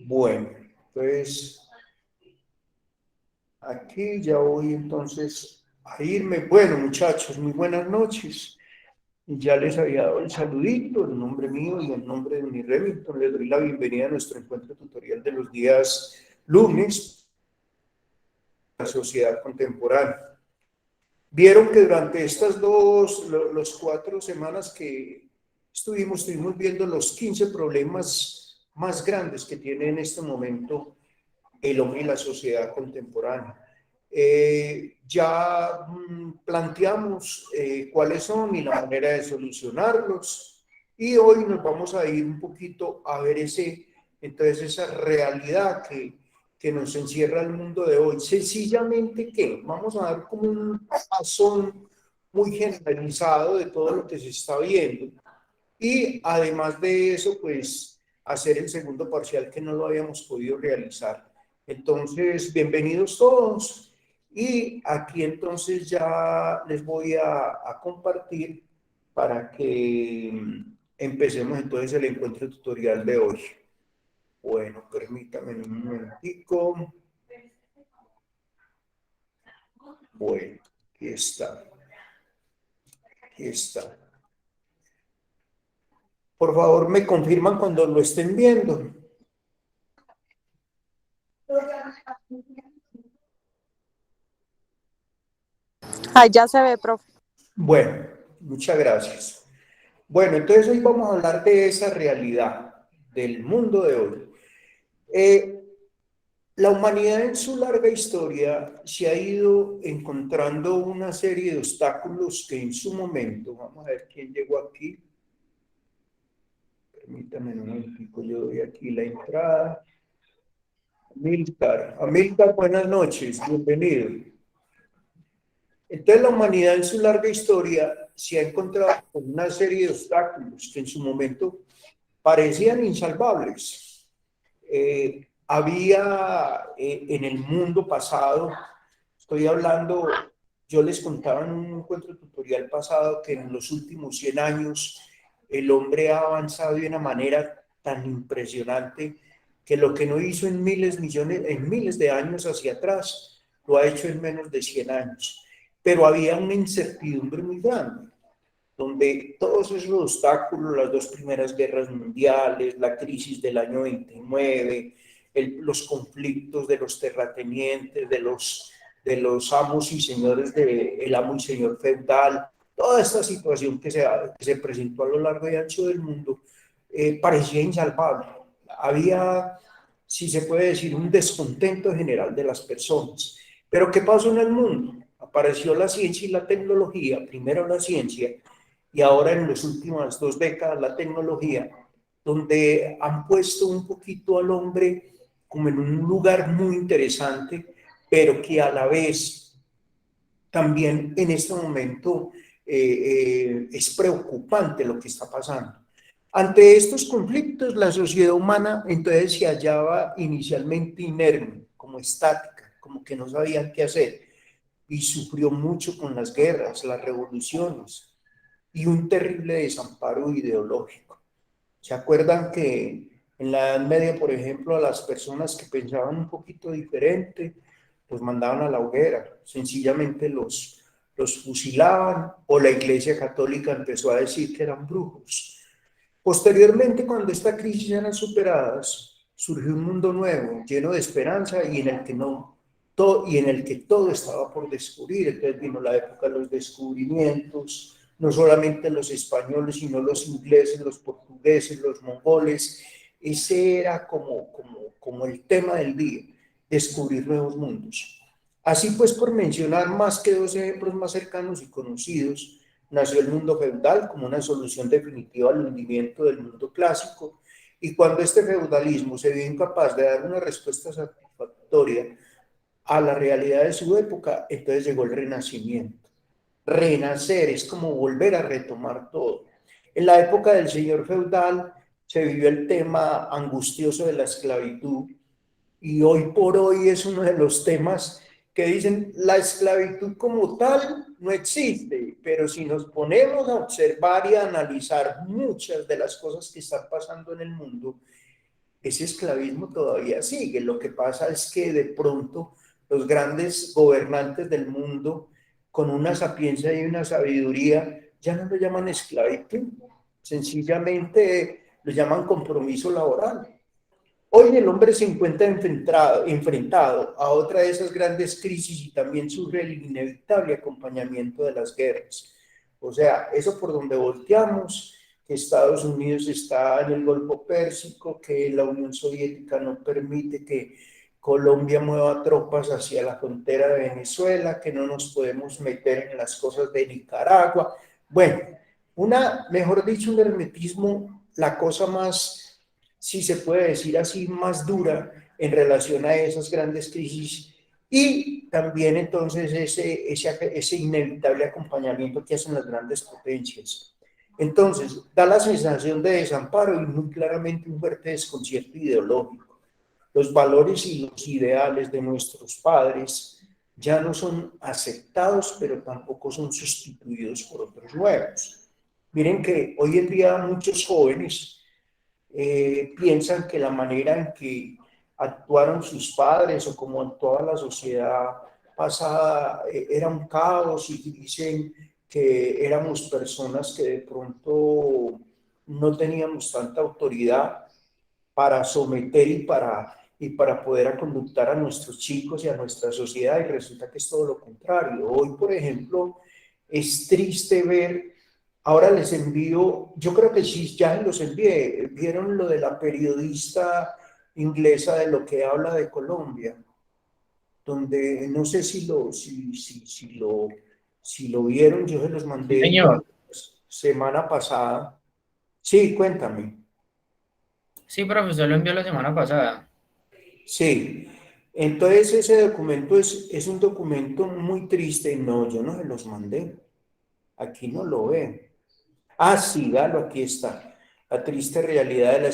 Bueno, pues aquí ya voy entonces a irme. Bueno, muchachos, muy buenas noches. Ya les había dado el saludito en nombre mío y en nombre de mi Remington. Les doy la bienvenida a nuestro encuentro tutorial de los días lunes, la sociedad contemporánea. Vieron que durante estas los 4 semanas que estuvimos viendo los 15 problemas más grandes que tiene en este momento el hombre y la sociedad contemporánea. Ya planteamos cuáles son y la manera de solucionarlos, y hoy nos vamos a ir un poquito a ver entonces esa realidad que nos encierra el mundo de hoy. Sencillamente que vamos a dar como un pasón muy generalizado de todo lo que se está viendo, y además de eso, pues hacer el segundo parcial que no lo habíamos podido realizar. Entonces, bienvenidos todos, y aquí entonces ya les voy a compartir para que empecemos entonces el encuentro tutorial de hoy. Bueno, permítanme un momentico. Bueno, aquí está. Aquí está. Por favor, me confirman cuando lo estén viendo. Ay, ya se ve, profe. Bueno, muchas gracias. Bueno, entonces hoy vamos a hablar de esa realidad del mundo de hoy. La humanidad en su larga historia se ha ido encontrando una serie de obstáculos que en su momento, vamos a ver quién llegó aquí, permítanme un momentico, yo doy aquí la entrada. Amílcar, buenas noches, bienvenido. Entonces la humanidad en su larga historia se ha encontrado con una serie de obstáculos que en su momento parecían insalvables. Había en el mundo pasado, estoy hablando, yo les contaba en un encuentro tutorial pasado que en los últimos 100 años el hombre ha avanzado de una manera tan impresionante que lo que no hizo en miles de años hacia atrás, lo ha hecho en menos de 100 años. Pero había una incertidumbre muy grande, donde todos esos obstáculos, las dos primeras guerras mundiales, la crisis del año 29, los conflictos de los terratenientes, de los amos y señores, el amo y señor feudal, toda esta situación que se presentó a lo largo y ancho del mundo, parecía insalvable. Había, si se puede decir, un descontento general de las personas. Pero ¿qué pasó en el mundo? Apareció la ciencia y la tecnología, primero la ciencia, y ahora en las últimas 2 décadas la tecnología, donde han puesto un poquito al hombre como en un lugar muy interesante, pero que a la vez también en este momento es preocupante lo que está pasando. Ante estos conflictos, la sociedad humana entonces se hallaba inicialmente inerme, como estática, como que no sabían qué hacer, y sufrió mucho con las guerras, las revoluciones y un terrible desamparo ideológico. ¿Se acuerdan que en la Edad Media, por ejemplo, a las personas que pensaban un poquito diferente, los mandaban a la hoguera, sencillamente los fusilaban, o la Iglesia Católica empezó a decir que eran brujos? Posteriormente, cuando esta crisis eran superadas, surgió un mundo nuevo, lleno de esperanza y en el que y en el que todo estaba por descubrir. Entonces vino la época de los descubrimientos, no solamente los españoles, sino los ingleses, los portugueses, los mongoles. Ese era como el tema del día, descubrir nuevos mundos. Así pues, por mencionar más que 2 ejemplos más cercanos y conocidos, nació el mundo feudal como una solución definitiva al hundimiento del mundo clásico, y cuando este feudalismo se vio incapaz de dar una respuesta satisfactoria a la realidad de su época, entonces llegó el Renacimiento. Renacer es como volver a retomar todo. En la época del señor feudal se vivió el tema angustioso de la esclavitud, y hoy por hoy es uno de los temas que dicen la esclavitud como tal no existe, pero si nos ponemos a observar y a analizar muchas de las cosas que están pasando en el mundo, ese esclavismo todavía sigue. Lo que pasa es que de pronto los grandes gobernantes del mundo, con una sapiencia y una sabiduría, ya no lo llaman esclavitud, sencillamente lo llaman compromiso laboral. Hoy el hombre se encuentra enfrentado a otra de esas grandes crisis y también sufre el inevitable acompañamiento de las guerras. O sea, eso por donde volteamos, que Estados Unidos está en el Golfo Pérsico, que la Unión Soviética no permite que Colombia mueva tropas hacia la frontera de Venezuela, que no nos podemos meter en las cosas de Nicaragua. Bueno, mejor dicho, un hermetismo, la cosa más, si se puede decir así, más dura en relación a esas grandes crisis y también entonces ese inevitable acompañamiento que hacen las grandes potencias. Entonces, da la sensación de desamparo y muy claramente un fuerte desconcierto ideológico. Los valores y los ideales de nuestros padres ya no son aceptados, pero tampoco son sustituidos por otros nuevos. Miren que hoy en día muchos jóvenes piensan que la manera en que actuaron sus padres o como actuaba la sociedad pasada era un caos y dicen que éramos personas que de pronto no teníamos tanta autoridad para someter y para poder conductar a nuestros chicos y a nuestra sociedad, y resulta que es todo lo contrario. Hoy, por ejemplo, es triste ver, ahora les envío, yo creo que sí, ya los envié, vieron lo de la periodista inglesa de lo que habla de Colombia, donde no sé si lo vieron, yo se los Sí, mandé señor. semana pasada. Sí, cuéntame. Sí, profesor, lo envió la semana pasada. Sí, entonces ese documento es un documento muy triste. No, yo no se los mandé. Aquí no lo ve. Ah, sí, Galo, aquí está. La triste realidad de la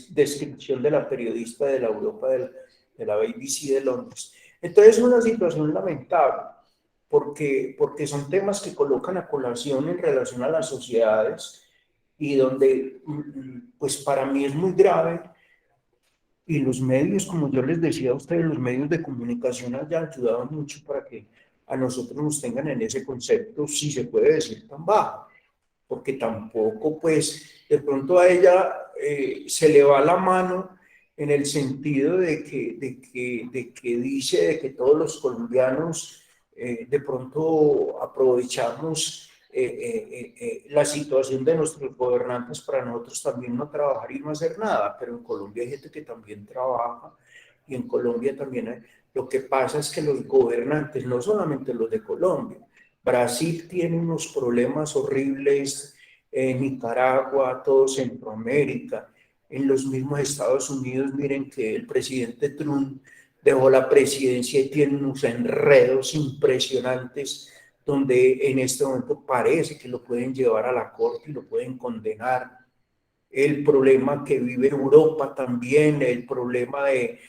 descripción de la periodista de la Europa de la BBC de Londres. Entonces es una situación lamentable, porque son temas que colocan a colación en relación a las sociedades y donde, pues para mí es muy grave y los medios, como yo les decía a ustedes, los medios de comunicación hayan ayudado mucho para que a nosotros nos tengan en ese concepto, si se puede decir, tan bajo, porque tampoco, pues, de pronto a ella se le va la mano en el sentido de que dice de que todos los colombianos de pronto aprovechamos la situación de nuestros gobernantes para nosotros también no trabajar y no hacer nada, pero en Colombia hay gente que también trabaja y en Colombia también hay. Lo que pasa es que los gobernantes, no solamente los de Colombia, Brasil tiene unos problemas horribles, Nicaragua, todo Centroamérica, en los mismos Estados Unidos, miren que el presidente Trump dejó la presidencia y tiene unos enredos impresionantes donde en este momento parece que lo pueden llevar a la corte y lo pueden condenar. El problema que vive Europa también, el problema de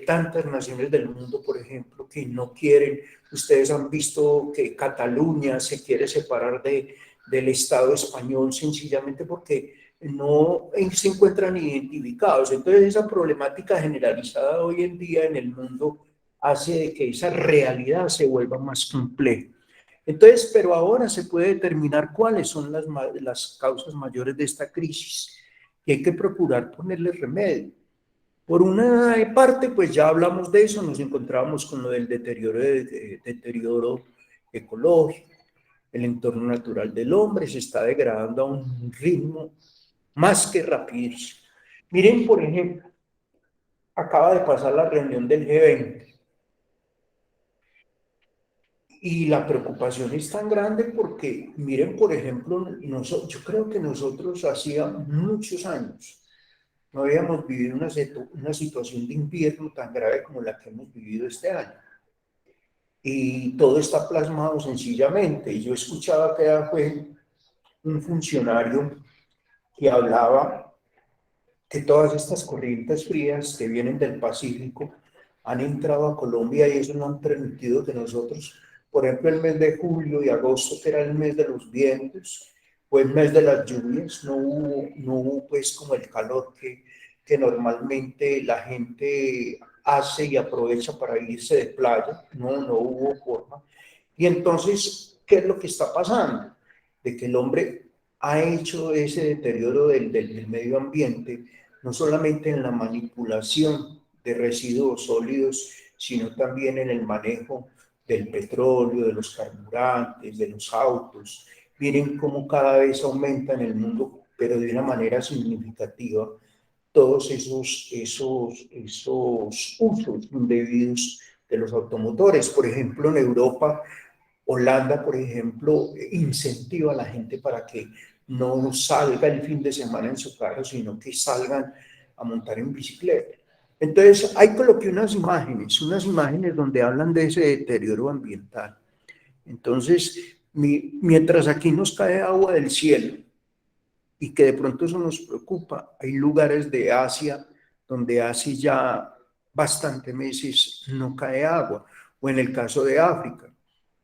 tantas naciones del mundo, por ejemplo, que no quieren. Ustedes han visto que Cataluña se quiere separar del Estado español sencillamente porque no se encuentran identificados. Entonces esa problemática generalizada hoy en día en el mundo hace de que esa realidad se vuelva más compleja. Entonces, pero ahora se puede determinar cuáles son las causas mayores de esta crisis y hay que procurar ponerle remedio. Por una parte, pues ya hablamos de eso, nos encontrábamos con lo del deterioro ecológico, el entorno natural del hombre se está degradando a un ritmo más que rapidísimo. Miren, por ejemplo, acaba de pasar la reunión del G20 y la preocupación es tan grande porque, miren, por ejemplo, yo creo que nosotros hacía muchos años no habíamos vivido una situación de invierno tan grave como la que hemos vivido este año. Y todo está plasmado sencillamente. Y yo escuchaba que fue un funcionario que hablaba que todas estas corrientes frías que vienen del Pacífico han entrado a Colombia y eso no han permitido que nosotros, por ejemplo, el mes de julio y agosto, que era el mes de los vientos, fue el mes de las lluvias, no hubo pues como el calor que normalmente la gente hace y aprovecha para irse de playa, no hubo forma. Y entonces, ¿qué es lo que está pasando? De que el hombre ha hecho ese deterioro del medio ambiente, no solamente en la manipulación de residuos sólidos, sino también en el manejo del petróleo, de los carburantes, de los autos. Miren cómo cada vez aumenta en el mundo, pero de una manera significativa, todos esos usos indebidos de los automotores. Por ejemplo, en Europa, Holanda, por ejemplo, incentiva a la gente para que no salga el fin de semana en su carro, sino que salgan a montar en bicicleta. Entonces, ahí coloqué unas imágenes donde hablan de ese deterioro ambiental. Entonces, mientras aquí nos cae agua del cielo y que de pronto eso nos preocupa, hay lugares de Asia donde hace ya bastantes meses no cae agua, o en el caso de África,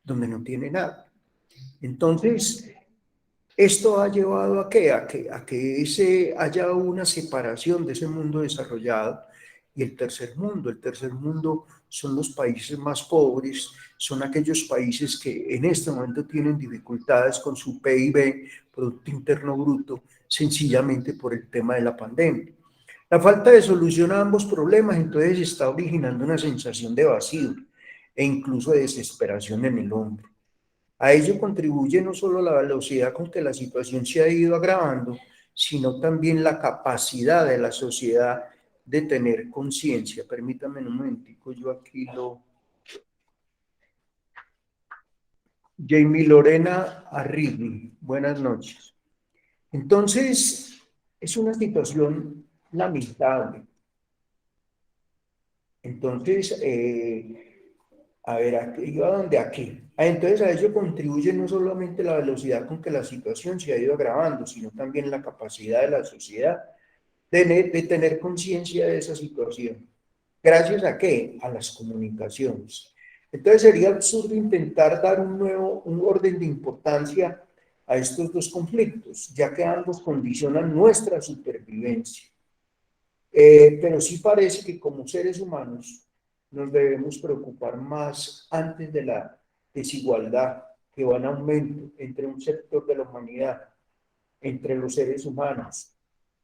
donde no tiene nada. Entonces, esto ha llevado a qué? A que haya una separación de ese mundo desarrollado y el tercer mundo. El tercer mundo son los países más pobres, son aquellos países que en este momento tienen dificultades con su PIB, Producto Interno Bruto, sencillamente por el tema de la pandemia. La falta de solución a ambos problemas entonces está originando una sensación de vacío e incluso de desesperación en el hombre. A ello contribuye no solo la velocidad con que la situación se ha ido agravando, sino también la capacidad de la sociedad de tener conciencia. Permítame un momentico, yo aquí lo... Jamie Lorena Arrigui, buenas noches. Entonces, es una situación lamentable. Entonces, a ver, aquí, ¿yo a dónde? Aquí. Entonces a ello contribuye no solamente la velocidad con que la situación se ha ido agravando, sino también la capacidad de la sociedad de tener conciencia de esa situación. ¿Gracias a qué? A las comunicaciones. Entonces sería absurdo intentar dar un orden de importancia a estos dos conflictos, ya que ambos condicionan nuestra supervivencia. Pero sí parece que como seres humanos nos debemos preocupar más antes de la desigualdad que va en aumento entre un sector de la humanidad, entre los seres humanos.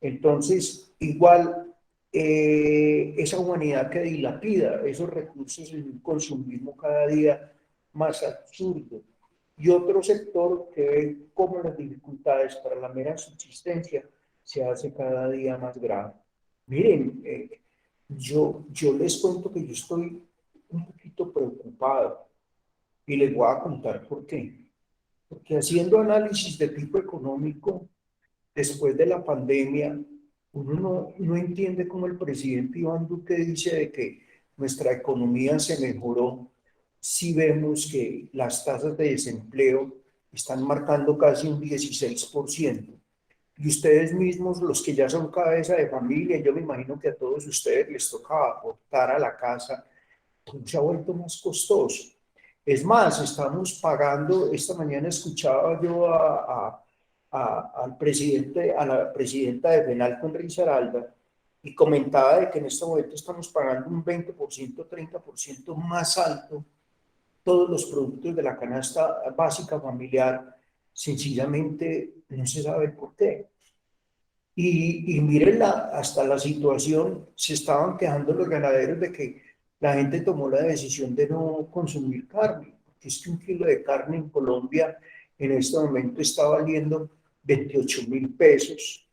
Entonces, igual, esa humanidad que dilapida esos recursos en un consumismo cada día más absurdo, y otro sector que ve cómo las dificultades para la mera subsistencia se hace cada día más grave. Miren, yo les cuento que yo estoy un poquito preocupado y les voy a contar por qué. Porque haciendo análisis de tipo económico, después de la pandemia, uno no entiende cómo el presidente Iván Duque dice de que nuestra economía se mejoró si vemos que las tasas de desempleo están marcando casi un 16%. Y ustedes mismos, los que ya son cabeza de familia, yo me imagino que a todos ustedes les toca aportar a la casa, pues se ha vuelto más costoso. Es más, estamos pagando, esta mañana escuchaba yo al presidente, a la presidenta de Fenalco, Risaralda, y comentaba de que en este momento estamos pagando un 20%, 30% más alto todos los productos de la canasta básica familiar, sencillamente no se sabe por qué. Y miren hasta la situación, se estaban quejando los ganaderos de que la gente tomó la decisión de no consumir carne, porque es que un kilo de carne en Colombia en este momento está valiendo 28.000 pesos,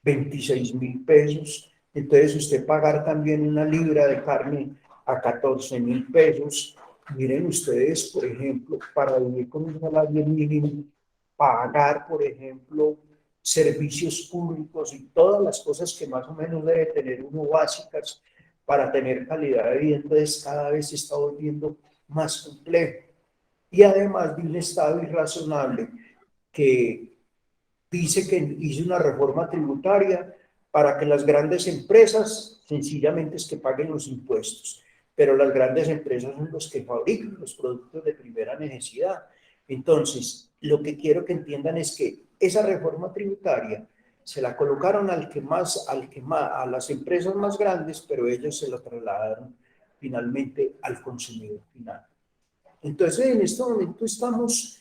26.000 pesos. Entonces usted pagar también una libra de carne a 14.000 pesos. Miren ustedes, por ejemplo, para vivir con un salario mínimo, pagar, por ejemplo, servicios públicos y todas las cosas que más o menos debe tener uno básicas para tener calidad de vida, entonces cada vez se está volviendo más complejo. Y además de un Estado irrazonable que dice que hizo una reforma tributaria para que las grandes empresas sencillamente es que paguen los impuestos, pero las grandes empresas son los que fabrican los productos de primera necesidad. Entonces, lo que quiero que entiendan es que esa reforma tributaria se la colocaron a las empresas más grandes, pero ellos se la trasladaron finalmente al consumidor final. Entonces, en este momento estamos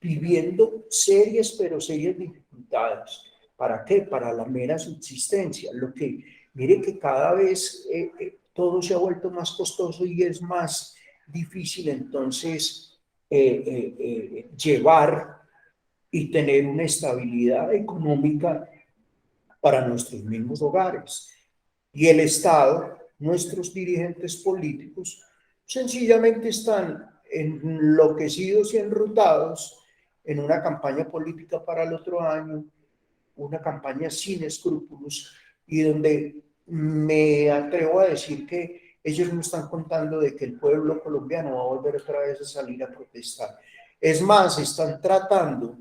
viviendo serias, pero serias dificultades. ¿Para qué? Para la mera subsistencia. Mire que cada vez todo se ha vuelto más costoso y es más difícil entonces llevar y tener una estabilidad económica para nuestros mismos hogares. Y el Estado, nuestros dirigentes políticos, sencillamente están enloquecidos y enrutados en una campaña política para el otro año, una campaña sin escrúpulos y donde me atrevo a decir que ellos no están contando de que el pueblo colombiano va a volver otra vez a salir a protestar. Es más, están tratando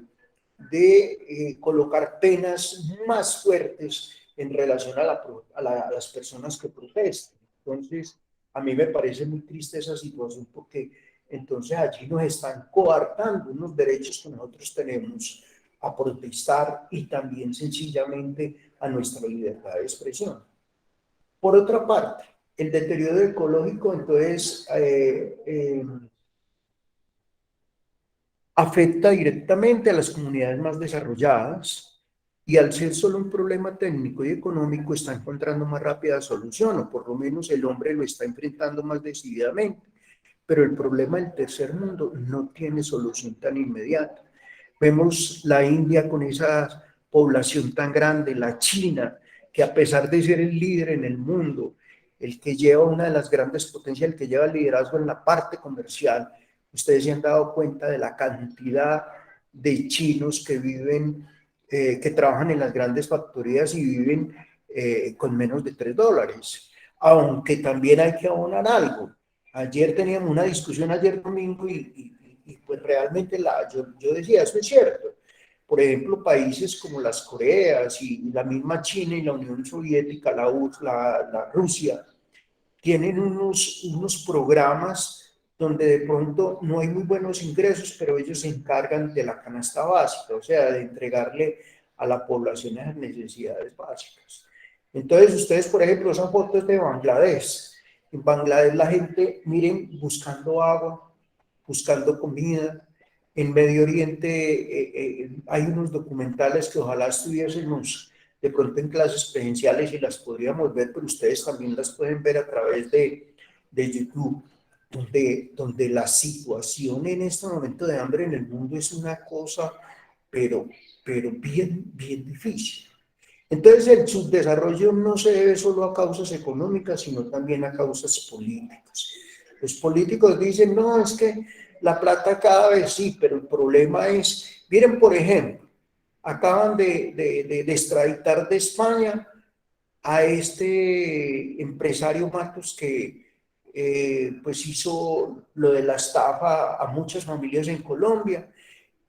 de colocar penas más fuertes en relación a las personas que protestan. Entonces, a mí me parece muy triste esa situación porque entonces allí nos están coartando unos derechos que nosotros tenemos a protestar y también sencillamente a nuestra libertad de expresión. Por otra parte, el deterioro ecológico entonces afecta directamente a las comunidades más desarrolladas y al ser solo un problema técnico y económico está encontrando más rápida solución, o por lo menos el hombre lo está enfrentando más decididamente. Pero el problema del tercer mundo no tiene solución tan inmediata. Vemos la India con esa población tan grande, la China, que a pesar de ser el líder en el mundo, el que lleva una de las grandes potencias, el que lleva el liderazgo en la parte comercial, ustedes se han dado cuenta de la cantidad de chinos que viven, que trabajan en las grandes factorías y viven con menos de $3. Aunque también hay que abonar algo. Ayer teníamos una discusión, ayer domingo, y pues realmente yo decía, eso es cierto. Por ejemplo, países como las Coreas y la misma China y la Unión Soviética, la Rusia, tienen unos programas donde de pronto no hay muy buenos ingresos, pero ellos se encargan de la canasta básica, o sea, de entregarle a la población las necesidades básicas. Entonces, ustedes, por ejemplo, esas fotos de Bangladesh. En Bangladesh la gente, miren, buscando agua, buscando comida. En Medio Oriente hay unos documentales que ojalá estuviésemos de pronto en clases presenciales y las podríamos ver, pero ustedes también las pueden ver a través de YouTube, donde la situación en este momento de hambre en el mundo es una cosa, pero bien, bien difícil. Entonces el subdesarrollo no se debe solo a causas económicas, sino también a causas políticas. Los políticos dicen, no, es que la plata cada vez sí, pero el problema es, miren, por ejemplo, acaban de extraditar de España a este empresario Matos que pues hizo lo de la estafa a muchas familias en Colombia.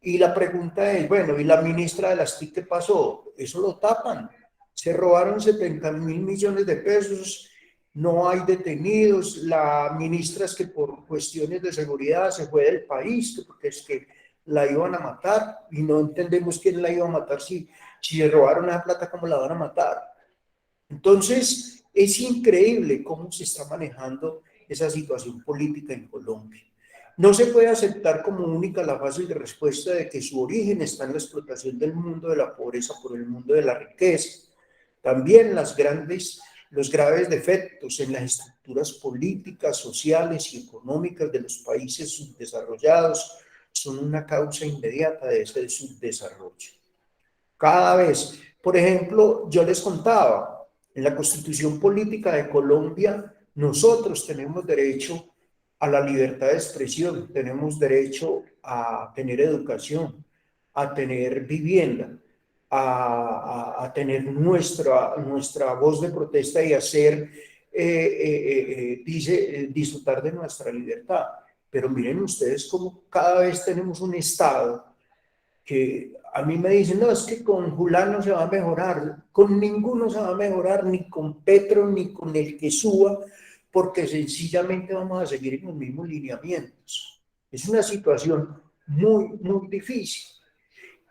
Y la pregunta es, bueno, ¿y la ministra de las TIC qué pasó? Eso lo tapan. Se robaron 70.000 millones de pesos, no hay detenidos. La ministra es que por cuestiones de seguridad se fue del país, porque es que la iban a matar y no entendemos quién la iba a matar si se robaron esa plata, ¿cómo la van a matar? Entonces, es increíble cómo se está manejando esa situación política en Colombia. No se puede aceptar como única la fácil respuesta de que su origen está en la explotación del mundo de la pobreza por el mundo de la riqueza. También los graves defectos en las estructuras políticas, sociales y económicas de los países subdesarrollados son una causa inmediata de ese subdesarrollo. Cada vez, por ejemplo, yo les contaba, en la Constitución Política de Colombia, nosotros tenemos derecho a la libertad de expresión, tenemos derecho a tener educación, a tener vivienda, a tener nuestra voz de protesta y hacer, disfrutar de nuestra libertad. Pero miren ustedes cómo cada vez tenemos un Estado que a mí me dicen, no, es que con Julano no se va a mejorar, con ninguno se va a mejorar, ni con Petro, ni con el que suba, porque sencillamente vamos a seguir en los mismos lineamientos. Es una situación muy, muy difícil.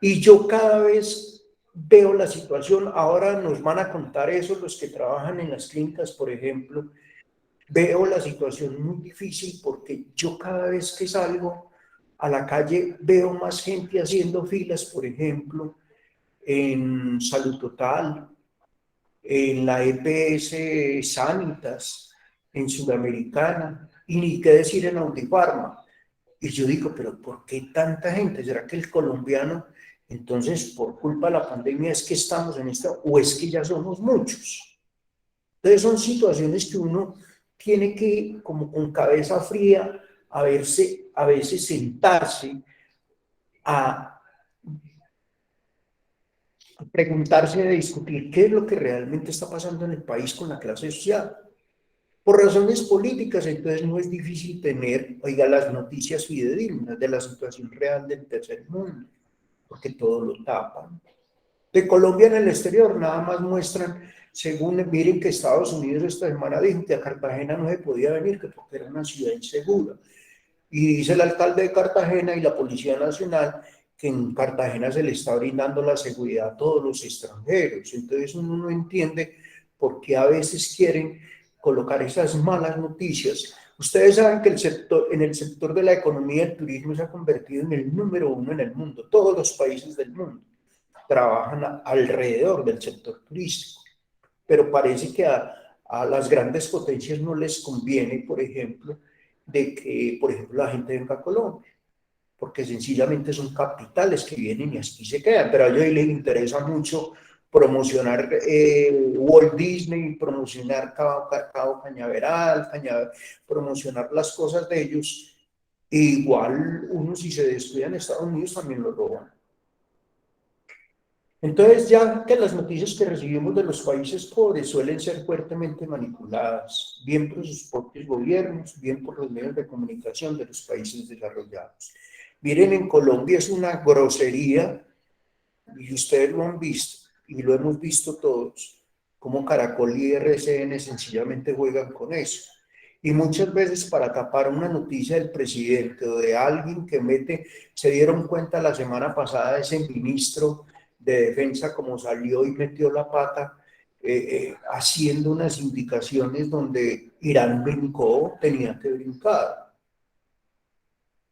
Y yo cada vez veo la situación, ahora nos van a contar eso los que trabajan en las clínicas, por ejemplo, veo la situación muy difícil porque yo cada vez que salgo a la calle veo más gente haciendo filas, por ejemplo, en Salud Total, en la EPS Sanitas, en Sudamericana, y ni qué decir en Audiofarma. Y yo digo, pero ¿por qué tanta gente? ¿Será que el colombiano, entonces, por culpa de la pandemia es que estamos en esta, o es que ya somos muchos? Entonces son situaciones que uno tiene que, como con cabeza fría, a veces sentarse a preguntarse, a discutir qué es lo que realmente está pasando en el país con la clase social. Por razones políticas, entonces no es difícil tener, oiga, las noticias fidedignas de la situación real del tercer mundo, porque todo lo tapan. De Colombia en el exterior nada más muestran, según miren que Estados Unidos esta semana dijo que a Cartagena no se podía venir, que porque era una ciudad insegura. Y dice el alcalde de Cartagena y la Policía Nacional que en Cartagena se le está brindando la seguridad a todos los extranjeros. Entonces uno no entiende por qué a veces quieren colocar esas malas noticias. Ustedes saben que en el sector de la economía el turismo se ha convertido en el número uno en el mundo. Todos los países del mundo trabajan alrededor del sector turístico, pero parece que a las grandes potencias no les conviene, por ejemplo, de que, por ejemplo, la gente venga a Colombia, porque sencillamente son capitales que vienen y aquí se quedan, pero a ellos les interesa mucho promocionar Walt Disney, promocionar Cabo Cañaveral, promocionar las cosas de ellos, e igual uno si se descuida en Estados Unidos también lo roban. Entonces, ya que las noticias que recibimos de los países pobres suelen ser fuertemente manipuladas, bien por sus propios gobiernos, bien por los medios de comunicación de los países desarrollados. Miren, en Colombia es una grosería, y ustedes lo han visto, y lo hemos visto todos, cómo Caracol y RCN sencillamente juegan con eso. Y muchas veces para tapar una noticia del presidente o de alguien que mete, se dieron cuenta la semana pasada de ese ministro de defensa como salió y metió la pata haciendo unas indicaciones donde Irán brincó, tenía que brincar.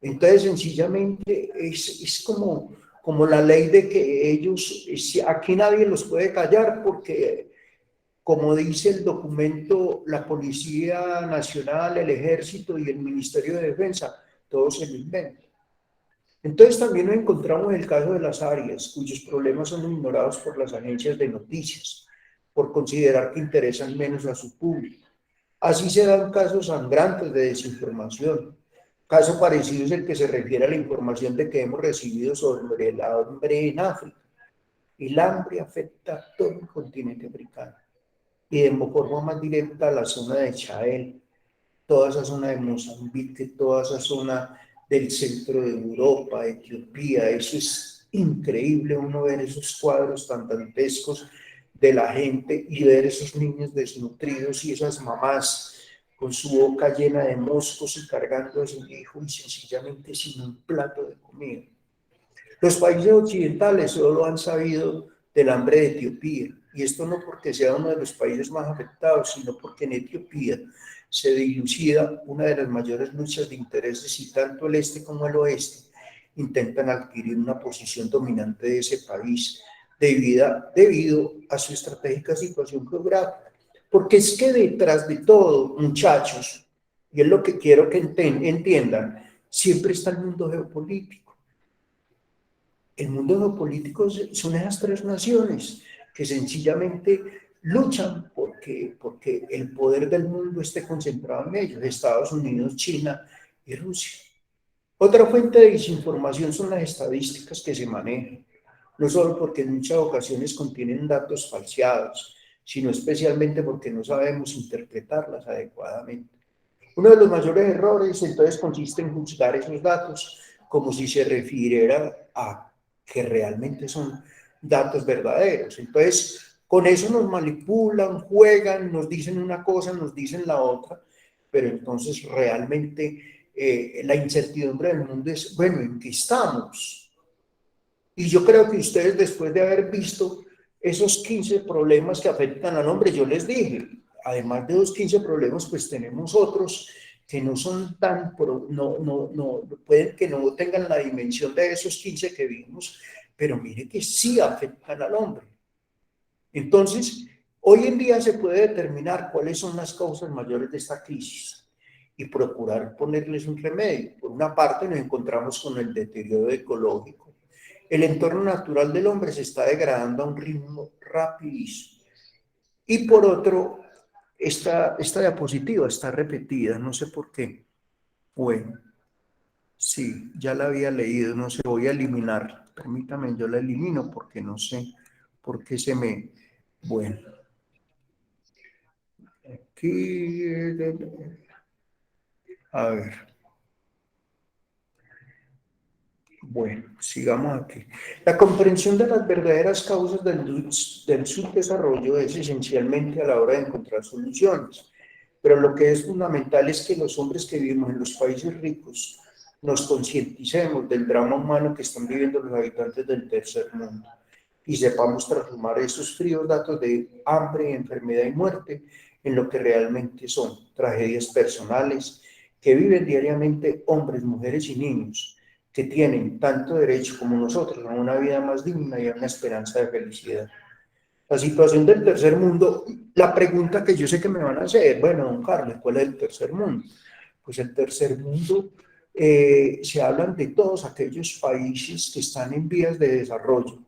Entonces sencillamente es como la ley de que ellos, aquí nadie los puede callar porque como dice el documento, la Policía Nacional, el Ejército y el Ministerio de Defensa, todos se lo inventan. Entonces también nos encontramos en el caso de las áreas, cuyos problemas son ignorados por las agencias de noticias, por considerar que interesan menos a su público. Así se dan casos sangrantes de desinformación. Caso parecido es el que se refiere a la información de que hemos recibido sobre el hambre en África. El hambre afecta a todo el continente africano y de forma más directa a la zona de Sahel, toda esa zona de Mozambique, toda esa zona del centro de Europa, Etiopía. Eso es increíble uno ver esos cuadros tan dantescos de la gente y ver esos niños desnutridos y esas mamás con su boca llena de moscos y cargando a su hijo y sencillamente sin un plato de comida. Los países occidentales solo han sabido del hambre de Etiopía, y esto no porque sea uno de los países más afectados, sino porque en Etiopía se dilucida una de las mayores luchas de intereses y tanto el este como el oeste intentan adquirir una posición dominante de ese país debido a su estratégica situación geográfica. Porque es que detrás de todo, muchachos, y es lo que quiero que entiendan, siempre está el mundo geopolítico. El mundo geopolítico son esas tres naciones que sencillamente luchan porque el poder del mundo esté concentrado en ellos, Estados Unidos, China y Rusia. Otra fuente de desinformación son las estadísticas que se manejan, no solo porque en muchas ocasiones contienen datos falseados, sino especialmente porque no sabemos interpretarlas adecuadamente. Uno de los mayores errores entonces consiste en juzgar esos datos como si se refiriera a que realmente son datos verdaderos. Entonces, con eso nos manipulan, juegan, nos dicen una cosa, nos dicen la otra, pero entonces realmente la incertidumbre del mundo es, bueno, ¿en qué estamos? Y yo creo que ustedes, después de haber visto esos 15 problemas que afectan al hombre, yo les dije, además de los 15 problemas, pues tenemos otros que no son tan, pueden que no tengan la dimensión de esos 15 que vimos, pero mire que sí afectan al hombre. Entonces, hoy en día se puede determinar cuáles son las causas mayores de esta crisis y procurar ponerles un remedio. Por una parte, nos encontramos con el deterioro ecológico. El entorno natural del hombre se está degradando a un ritmo rapidísimo. Y por otro, esta diapositiva está repetida, no sé por qué. Bueno, sí, ya la había leído, no sé, voy a eliminarla. Permítame, yo la elimino porque no sé por qué se me... Bueno, aquí... A ver. Bueno, sigamos aquí. La comprensión de las verdaderas causas del subdesarrollo es esencialmente a la hora de encontrar soluciones, pero lo que es fundamental es que los hombres que vivimos en los países ricos nos concienticemos del drama humano que están viviendo los habitantes del tercer mundo y sepamos transformar esos fríos datos de hambre, enfermedad y muerte en lo que realmente son tragedias personales que viven diariamente hombres, mujeres y niños que tienen tanto derecho como nosotros a una vida más digna y a una esperanza de felicidad. La situación del tercer mundo, la pregunta que yo sé que me van a hacer, bueno, don Carlos, ¿cuál es el tercer mundo? Pues el tercer mundo, se hablan de todos aquellos países que están en vías de desarrollo,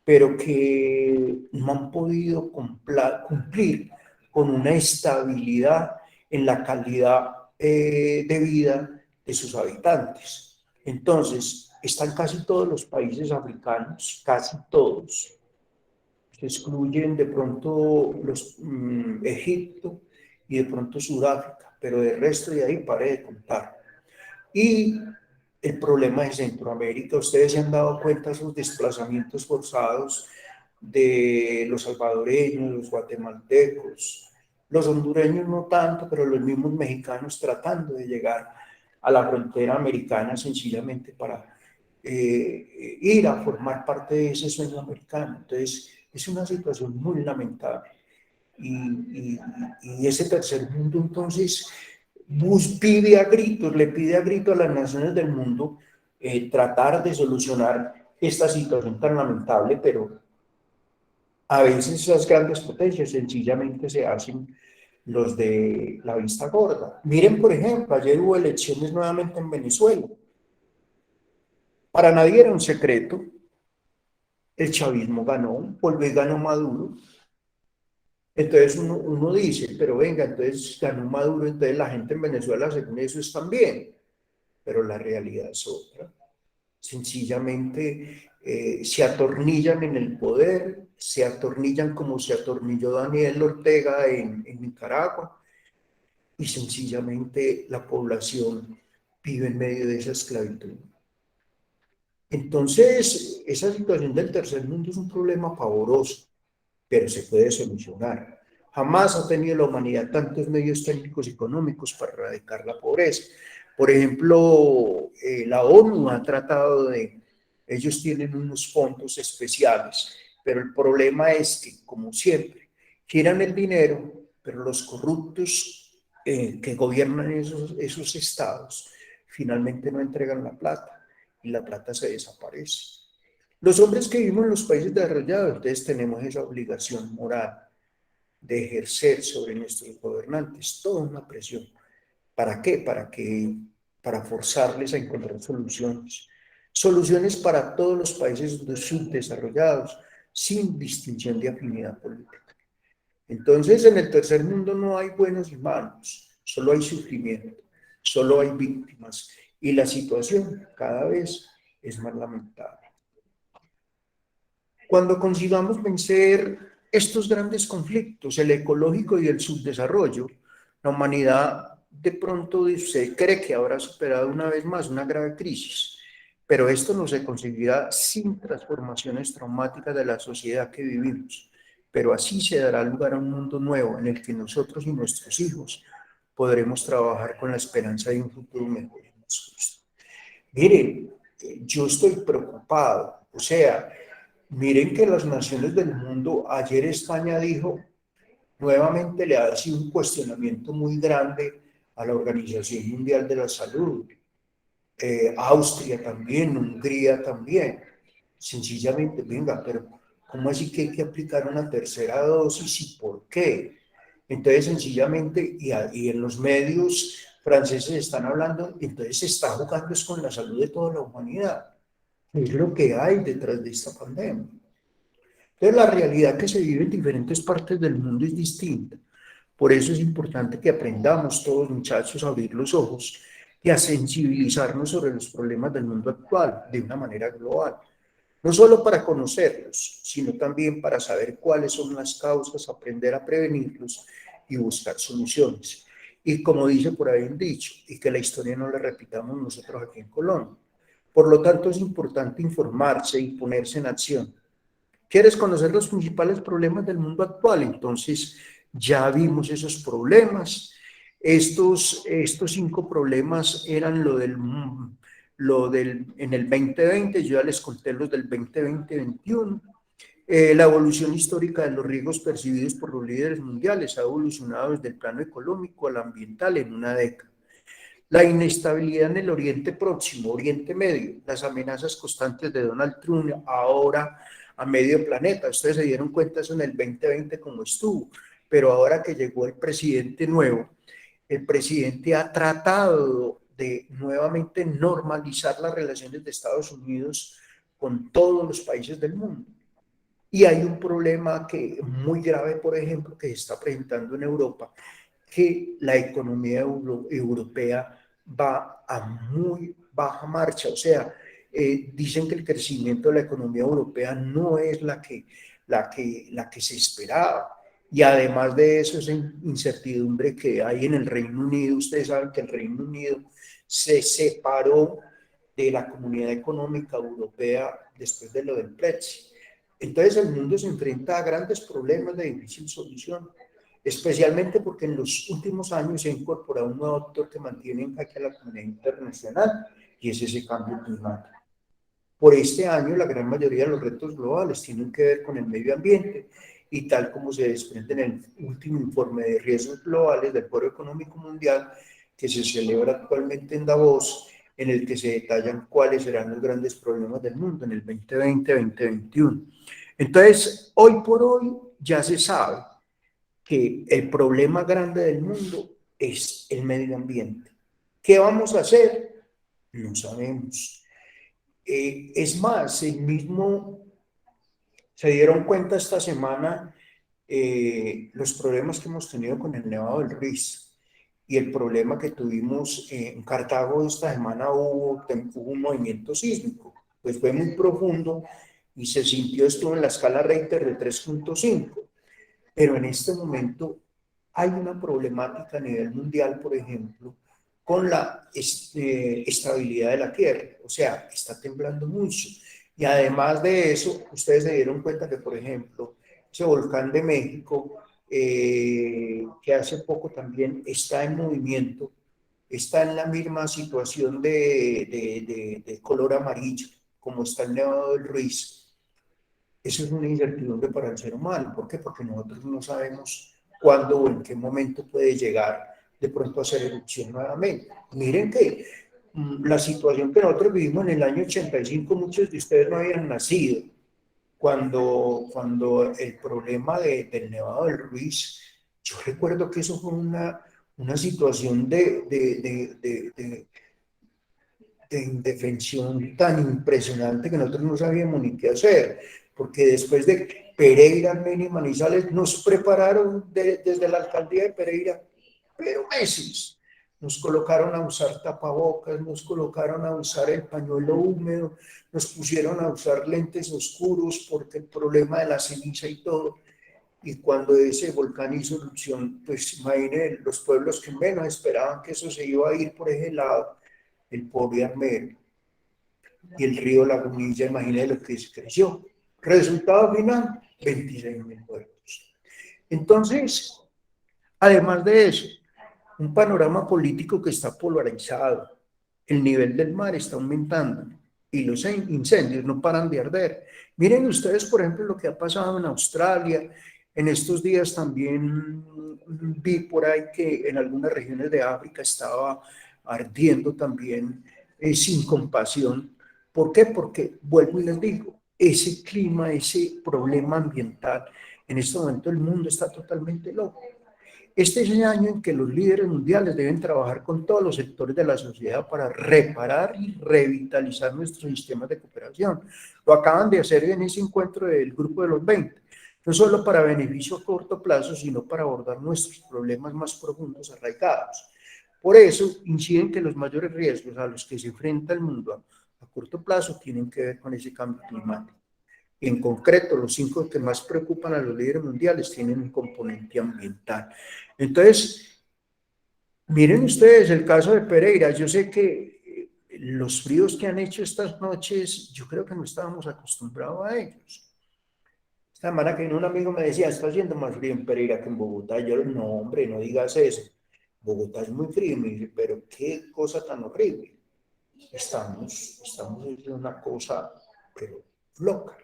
pero que no han podido cumplir con una estabilidad en la calidad de vida de sus habitantes. Entonces, están casi todos los países africanos, casi todos. Se excluyen de pronto Egipto y de pronto Sudáfrica, pero del resto de ahí pare de contar. Y el problema de Centroamérica, ustedes se han dado cuenta de esos desplazamientos forzados de los salvadoreños, los guatemaltecos, los hondureños no tanto, pero los mismos mexicanos tratando de llegar a la frontera americana sencillamente para ir a formar parte de ese sueño americano. Entonces, es una situación muy lamentable. Y ese tercer mundo, entonces, le pide a gritos a las naciones del mundo tratar de solucionar esta situación tan lamentable, pero a veces esas grandes potencias sencillamente se hacen los de la vista gorda. Miren, por ejemplo, ayer hubo elecciones nuevamente en Venezuela. Para nadie era un secreto, el chavismo ganó, volvió y ganó Maduro. Entonces uno dice, pero venga, entonces ganó Maduro, entonces la gente en Venezuela según eso están bien, pero la realidad es otra. Sencillamente se atornillan en el poder, se atornillan como se atornilló Daniel Ortega en Nicaragua, y sencillamente la población vive en medio de esa esclavitud. Entonces, esa situación del tercer mundo es un problema pavoroso, pero se puede solucionar. Jamás ha tenido la humanidad tantos medios técnicos y económicos para erradicar la pobreza. Por ejemplo, la ONU ha tratado de, ellos tienen unos fondos especiales, pero el problema es que, como siempre, quieran el dinero, pero los corruptos que gobiernan esos estados finalmente no entregan la plata y la plata se desaparece. Los hombres que vivimos en los países desarrollados, entonces tenemos esa obligación moral de ejercer sobre nuestros gobernantes toda una presión. ¿Para qué? Para forzarles a encontrar soluciones. Soluciones para todos los países subdesarrollados, sin distinción de afinidad política. Entonces, en el tercer mundo no hay buenos y malos, solo hay sufrimiento, solo hay víctimas, y la situación cada vez es más lamentable. Cuando consigamos vencer estos grandes conflictos, el ecológico y el subdesarrollo, la humanidad de pronto se cree que habrá superado una vez más una grave crisis, pero esto no se conseguirá sin transformaciones traumáticas de la sociedad que vivimos. Pero así se dará lugar a un mundo nuevo en el que nosotros y nuestros hijos podremos trabajar con la esperanza de un futuro mejor y más justo. Miren, yo estoy preocupado O sea, miren que las naciones del mundo, ayer España dijo, nuevamente le ha sido un cuestionamiento muy grande a la Organización Mundial de la Salud. Austria también, Hungría también. Sencillamente, venga, pero ¿cómo así que hay que aplicar una tercera dosis y por qué? Entonces, sencillamente, y en los medios franceses están hablando, entonces se está jugando es con la salud de toda la humanidad. Es lo que hay detrás de esta pandemia. Entonces, la realidad que se vive en diferentes partes del mundo es distinta. Por eso es importante que aprendamos todos, muchachos, a abrir los ojos y a sensibilizarnos sobre los problemas del mundo actual de una manera global. No solo para conocerlos, sino también para saber cuáles son las causas, aprender a prevenirlos y buscar soluciones. Y como dice por ahí un dicho, y que la historia no la repitamos nosotros aquí en Colombia. Por lo tanto, es importante informarse y ponerse en acción. ¿Quieres conocer los principales problemas del mundo actual? Entonces, ya vimos esos problemas. Estos 5 problemas eran en el 2020, yo ya les conté los del 2020-21. La evolución histórica de los riesgos percibidos por los líderes mundiales ha evolucionado desde el plano económico al ambiental en una década. La inestabilidad en el Oriente Próximo, Oriente Medio, las amenazas constantes de Donald Trump ahora a medio planeta. Ustedes se dieron cuenta eso en el 2020 como estuvo, pero ahora que llegó el presidente nuevo, el presidente ha tratado de nuevamente normalizar las relaciones de Estados Unidos con todos los países del mundo. Y hay un problema muy grave, por ejemplo, que se está presentando en Europa, que la economía europea va a muy baja marcha. O sea, dicen que el crecimiento de la economía europea no es la que se esperaba. Y además de eso, esa incertidumbre que hay en el Reino Unido, ustedes saben que el Reino Unido se separó de la Comunidad Económica Europea después de lo del Brexit. Entonces el mundo se enfrenta a grandes problemas de difícil solución, especialmente porque en los últimos años se ha incorporado un nuevo actor que mantiene en jaque a la comunidad internacional, y es ese cambio climático. Por este año, la gran mayoría de los retos globales tienen que ver con el medio ambiente, y tal como se desprende en el último informe de riesgos globales del Foro Económico Mundial, que se celebra actualmente en Davos, en el que se detallan cuáles serán los grandes problemas del mundo en el 2020-2021. Entonces, hoy por hoy ya se sabe que el problema grande del mundo es el medio ambiente. ¿Qué vamos a hacer? No sabemos. Es más, se dieron cuenta esta semana los problemas que hemos tenido con el Nevado del Ruiz y el problema que tuvimos en Cartago esta semana. Hubo un movimiento sísmico, pues fue muy profundo y se sintió, estuvo en la escala Richter de 3.5. Pero en este momento hay una problemática a nivel mundial, por ejemplo, con la estabilidad de la Tierra. O sea, está temblando mucho. Y además de eso, ustedes se dieron cuenta que, por ejemplo, ese volcán de México, que hace poco también está en movimiento, está en la misma situación de color amarillo, como está el Nevado del Ruiz. Eso es una incertidumbre para el ser humano. ¿Por qué? Porque nosotros no sabemos cuándo o en qué momento puede llegar de pronto a hacer erupción nuevamente. Miren que la situación que nosotros vivimos en el año 85, muchos de ustedes no habían nacido, cuando el problema del Nevado del Ruiz, yo recuerdo que eso fue una situación de indefensión tan impresionante que nosotros no sabíamos ni qué hacer, porque después de Pereira, Armenia y Manizales nos prepararon desde la alcaldía de Pereira, pero meses. Nos colocaron a usar tapabocas, nos colocaron a usar el pañuelo húmedo, nos pusieron a usar lentes oscuros porque el problema de la ceniza y todo. Y cuando ese volcán hizo erupción, pues imagínense los pueblos que menos esperaban que eso se iba a ir por ese lado, el pobre Armero y el río Lagunilla, imagínense lo que se creció. Resultado final, 26.000 muertos. Entonces, además de eso, un panorama político que está polarizado, el nivel del mar está aumentando, y los incendios no paran de arder. Miren ustedes, por ejemplo, lo que ha pasado en Australia. En estos días también vi por ahí que en algunas regiones de África estaba ardiendo también sin compasión. ¿Por qué? Porque, vuelvo y les digo, ese clima, ese problema ambiental, en este momento el mundo está totalmente loco. Este es el año en que los líderes mundiales deben trabajar con todos los sectores de la sociedad para reparar y revitalizar nuestros sistemas de cooperación. Lo acaban de hacer en ese encuentro del Grupo de los 20, no solo para beneficio a corto plazo, sino para abordar nuestros problemas más profundos arraigados. Por eso inciden que los mayores riesgos a los que se enfrenta el mundo a corto plazo tienen que ver con ese cambio climático. En concreto, los 5 que más preocupan a los líderes mundiales tienen un componente ambiental. Entonces, miren ustedes el caso de Pereira. Yo sé que los fríos que han hecho estas noches, yo creo que no estábamos acostumbrados a ellos. Esta semana que vino un amigo me decía, está haciendo más frío en Pereira que en Bogotá. Yo le dije, no, hombre, no digas eso. Bogotá es muy frío. Me dice, pero qué cosa tan horrible. Estamos en una cosa, pero loca.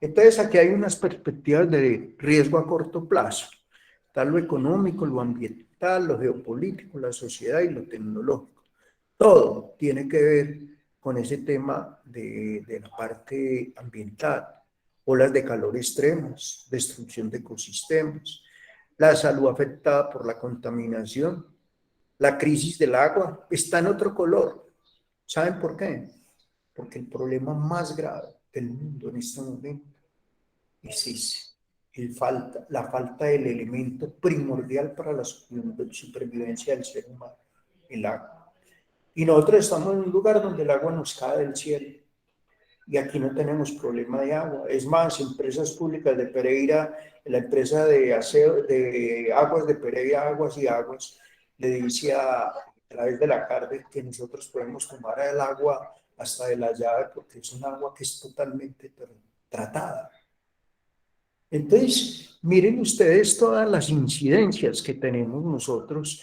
Entonces, aquí hay unas perspectivas de riesgo a corto plazo. Está lo económico, lo ambiental, lo geopolítico, la sociedad y lo tecnológico. Todo tiene que ver con ese tema de la parte ambiental, olas de calor extremas, destrucción de ecosistemas, la salud afectada por la contaminación, la crisis del agua, está en otro color. ¿Saben por qué? Porque el problema más grave del mundo en este momento es ese, la falta del elemento primordial para la supervivencia del ser humano, el agua. Y nosotros estamos en un lugar donde el agua nos cae del cielo y aquí no tenemos problema de agua. Es más, empresas públicas de Pereira, la empresa de aseo, de aguas de Pereira, Aguas y Aguas, le dice a través de la CARDE que nosotros podemos tomar el agua hasta de la llave porque es un agua que es totalmente tratada. Entonces, miren ustedes todas las incidencias que tenemos nosotros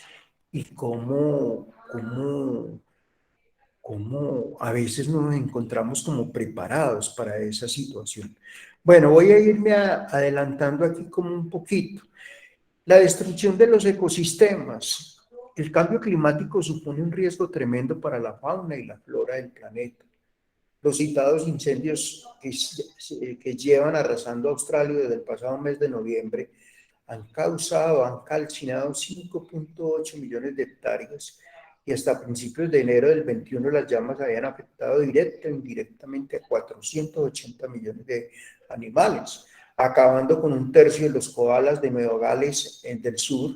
y cómo a veces no nos encontramos como preparados para esa situación. Bueno, voy a irme adelantando aquí como un poquito. La destrucción de los ecosistemas. El cambio climático supone un riesgo tremendo para la fauna y la flora del planeta. Los citados incendios que llevan arrasando a Australia desde el pasado mes de noviembre han calcinado 5.8 millones de hectáreas y hasta principios de enero del 21 las llamas habían afectado directa e indirectamente a 480 millones de animales, acabando con un tercio de los koalas de Nueva Gales del sur.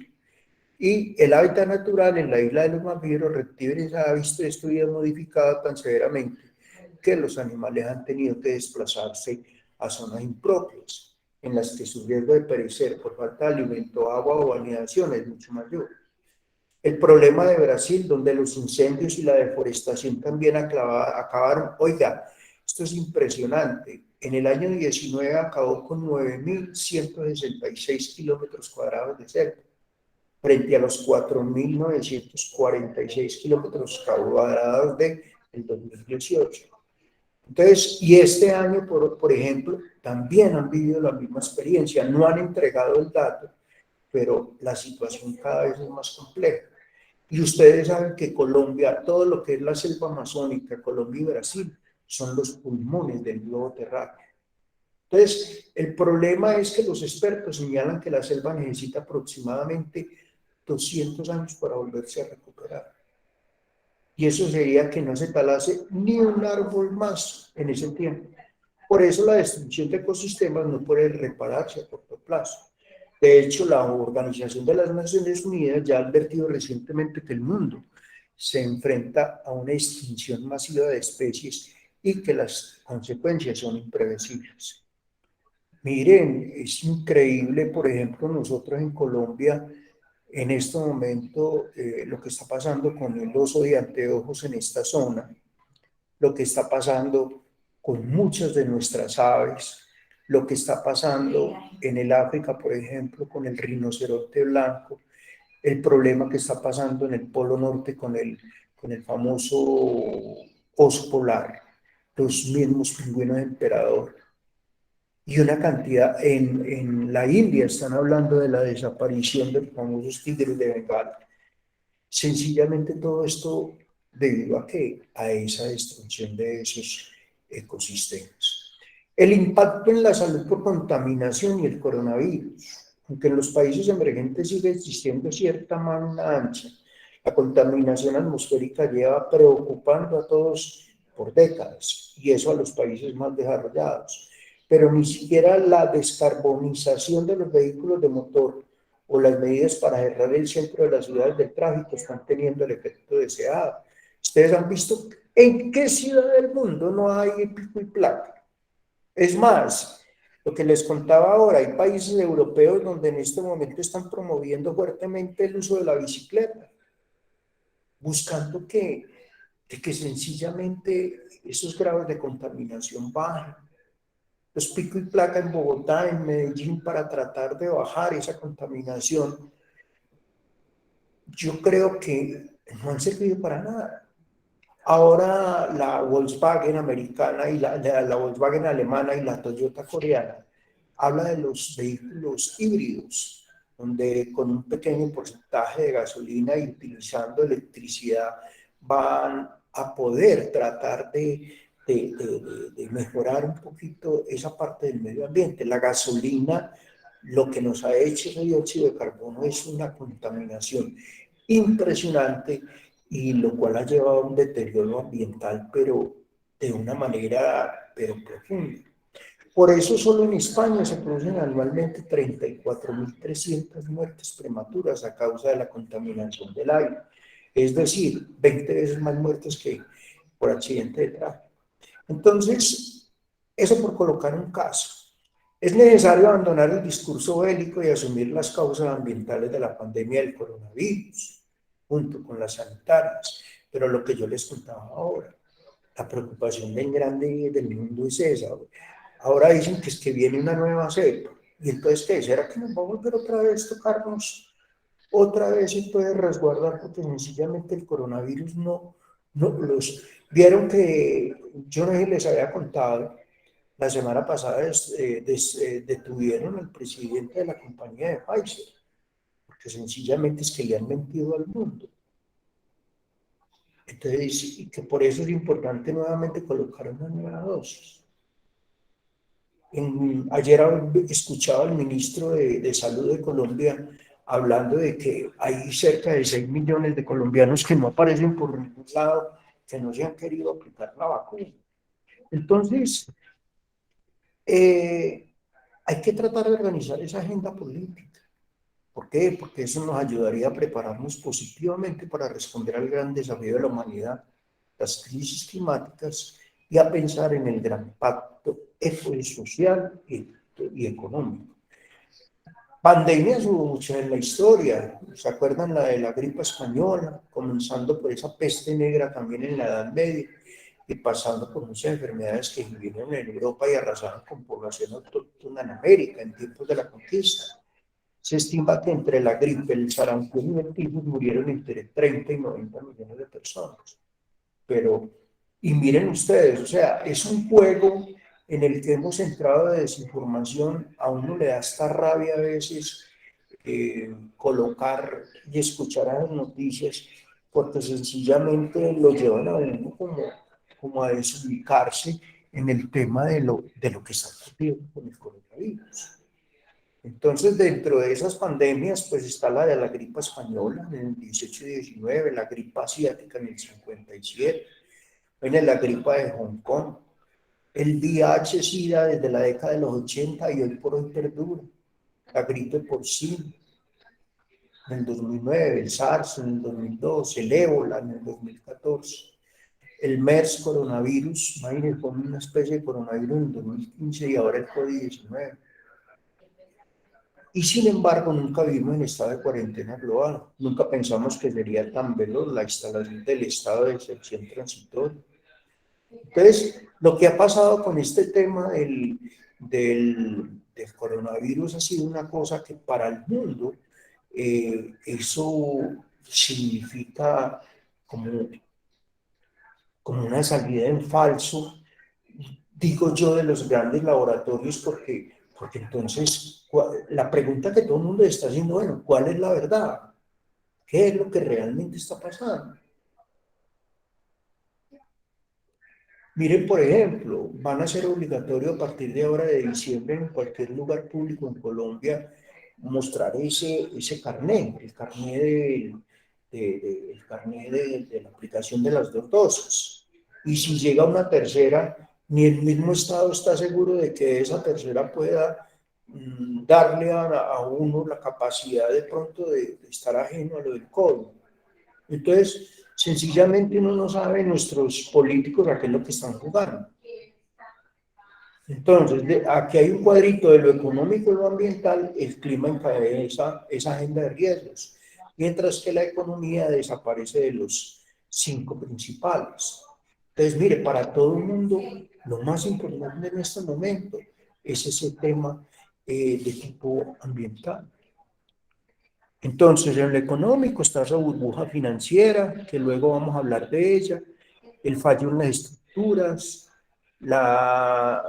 Y el hábitat natural en la isla de los mamíferos reptiles ha visto destruido modificado tan severamente que los animales han tenido que desplazarse a zonas impropias, en las que su riesgo de perecer por falta de alimento, agua o vanidación es mucho mayor. El problema de Brasil, donde los incendios y la deforestación también acabaron, oiga, esto es impresionante, en el año 19 acabó con 9.166 kilómetros cuadrados de selva, frente a los 4.946 kilómetros cuadrados del 2018. Entonces, y este año, por ejemplo, también han vivido la misma experiencia, no han entregado el dato, pero la situación cada vez es más compleja. Y ustedes saben que Colombia, todo lo que es la selva amazónica, Colombia y Brasil, son los pulmones del globo terráqueo. Entonces, el problema es que los expertos señalan que la selva necesita aproximadamente 200 años para volverse a recuperar. Y eso sería que no se talase ni un árbol más en ese tiempo. Por eso la destrucción de ecosistemas no puede repararse a corto plazo. De hecho, la Organización de las Naciones Unidas ya ha advertido recientemente que el mundo se enfrenta a una extinción masiva de especies y que las consecuencias son imprevisibles. Miren, es increíble, por ejemplo, nosotros en Colombia, en este momento, lo que está pasando con el oso de anteojos en esta zona, lo que está pasando con muchas de nuestras aves, lo que está pasando en el África, por ejemplo, con el rinoceronte blanco, el problema que está pasando en el Polo Norte con el famoso oso polar. los mismos pingüinos emperador. Y una cantidad, en la India están hablando de la desaparición de los famosos tigres de Bengala. Sencillamente todo esto debido a que a esa destrucción de esos ecosistemas. El impacto en la salud por contaminación y el coronavirus. Aunque en los países emergentes sigue existiendo cierta manga ancha, la contaminación atmosférica lleva preocupando a todos por décadas, y eso a los países más desarrollados. Pero ni siquiera la descarbonización de los vehículos de motor o las medidas para cerrar el centro de las ciudades del tráfico están teniendo el efecto deseado. Ustedes han visto en qué ciudad del mundo no hay pico y placa. Es más, lo que les contaba ahora, hay países europeos donde en este momento están promoviendo fuertemente el uso de la bicicleta, buscando que sencillamente esos grados de contaminación bajen. Los pico y placa en Bogotá, en Medellín, para tratar de bajar esa contaminación, yo creo que no han servido para nada. Ahora la Volkswagen americana y la Volkswagen alemana y la Toyota coreana habla de los vehículos híbridos, donde con un pequeño porcentaje de gasolina y utilizando electricidad van a poder tratar de mejorar un poquito esa parte del medio ambiente. La gasolina, lo que nos ha hecho ese dióxido de carbono es una contaminación impresionante, y lo cual ha llevado a un deterioro ambiental, pero de una manera profunda. Por eso solo en España se producen anualmente 34.300 muertes prematuras a causa de la contaminación del aire, es decir, 20 veces más muertes que por accidente de tráfico. Entonces, eso por colocar un caso. Es necesario abandonar el discurso bélico y asumir las causas ambientales de la pandemia del coronavirus, junto con las sanitarias. Pero lo que yo les contaba ahora, la preocupación bien grande del mundo es esa. Ahora dicen que es que viene una nueva cepa. ¿Y entonces qué? ¿Será que nos va a volver otra vez a tocarnos? Otra vez se puede resguardar, porque sencillamente el coronavirus no los... Vieron que, yo no sé si les había contado, la semana pasada detuvieron al presidente de la compañía de Pfizer, porque sencillamente es que le han mentido al mundo. Entonces, y que por eso es importante nuevamente colocar una nueva dosis. Ayer escuchaba al ministro de Salud de Colombia hablando de que hay cerca de 6 millones de colombianos que no aparecen por ningún lado, que no se han querido aplicar la vacuna. Entonces, hay que tratar de organizar esa agenda política. ¿Por qué? Porque eso nos ayudaría a prepararnos positivamente para responder al gran desafío de la humanidad, las crisis climáticas, y a pensar en el gran pacto social y económico. Pandemias hubo muchas en la historia. ¿Se acuerdan la de la gripe española? Comenzando por esa peste negra también en la Edad Media, y pasando por muchas enfermedades que vivieron en Europa y arrasaron con población autóctona en América en tiempos de la conquista. Se estima que entre la gripe, el sarampión y el tifus murieron entre 30 y 90 millones de personas. Pero, y miren ustedes, o sea, es un juego en el que hemos entrado de desinformación. A uno le da esta rabia a veces colocar y escuchar a las noticias, porque sencillamente lo llevan a uno como a desubicarse en el tema de lo que está ocurriendo con el coronavirus. Entonces, dentro de esas pandemias, pues está la de la gripa española en el 18 y 19, la gripa asiática en el 57, viene la gripa de Hong Kong, el VIH-Sida desde la década de los 80 y hoy por hoy perdura, la gripe porcina en el 2009, el SARS en el 2002, el ébola en el 2014, el MERS coronavirus, imagínense, fue una especie de coronavirus en el 2015 y ahora el COVID-19. Y sin embargo, nunca vivimos en estado de cuarentena global. Nunca pensamos que sería tan veloz la instalación del estado de excepción transitoria. Entonces, lo que ha pasado con este tema del coronavirus ha sido una cosa que para el mundo eso significa como una salida en falso digo yo, de los grandes laboratorios, porque entonces la pregunta que todo el mundo está haciendo, bueno, ¿cuál es la verdad? ¿Qué es lo que realmente está pasando? Miren, por ejemplo, van a ser obligatorio a partir de ahora de diciembre en cualquier lugar público en Colombia mostrar ese carnet, el carnet, de la aplicación de las dos dosis. Y si llega una tercera, ni el mismo Estado está seguro de que esa tercera pueda darle a uno la capacidad de pronto de estar ajeno a lo del COVID. Entonces, sencillamente uno no sabe nuestros políticos a qué es lo que están jugando. Entonces, aquí hay un cuadrito de lo económico y lo ambiental, el clima encabeza esa agenda de riesgos, mientras que la economía desaparece de los 5 principales. Entonces, mire, para todo el mundo, lo más importante en este momento es ese tema de tipo ambiental. Entonces, en lo económico está esa burbuja financiera, que luego vamos a hablar de ella, el fallo en las estructuras, la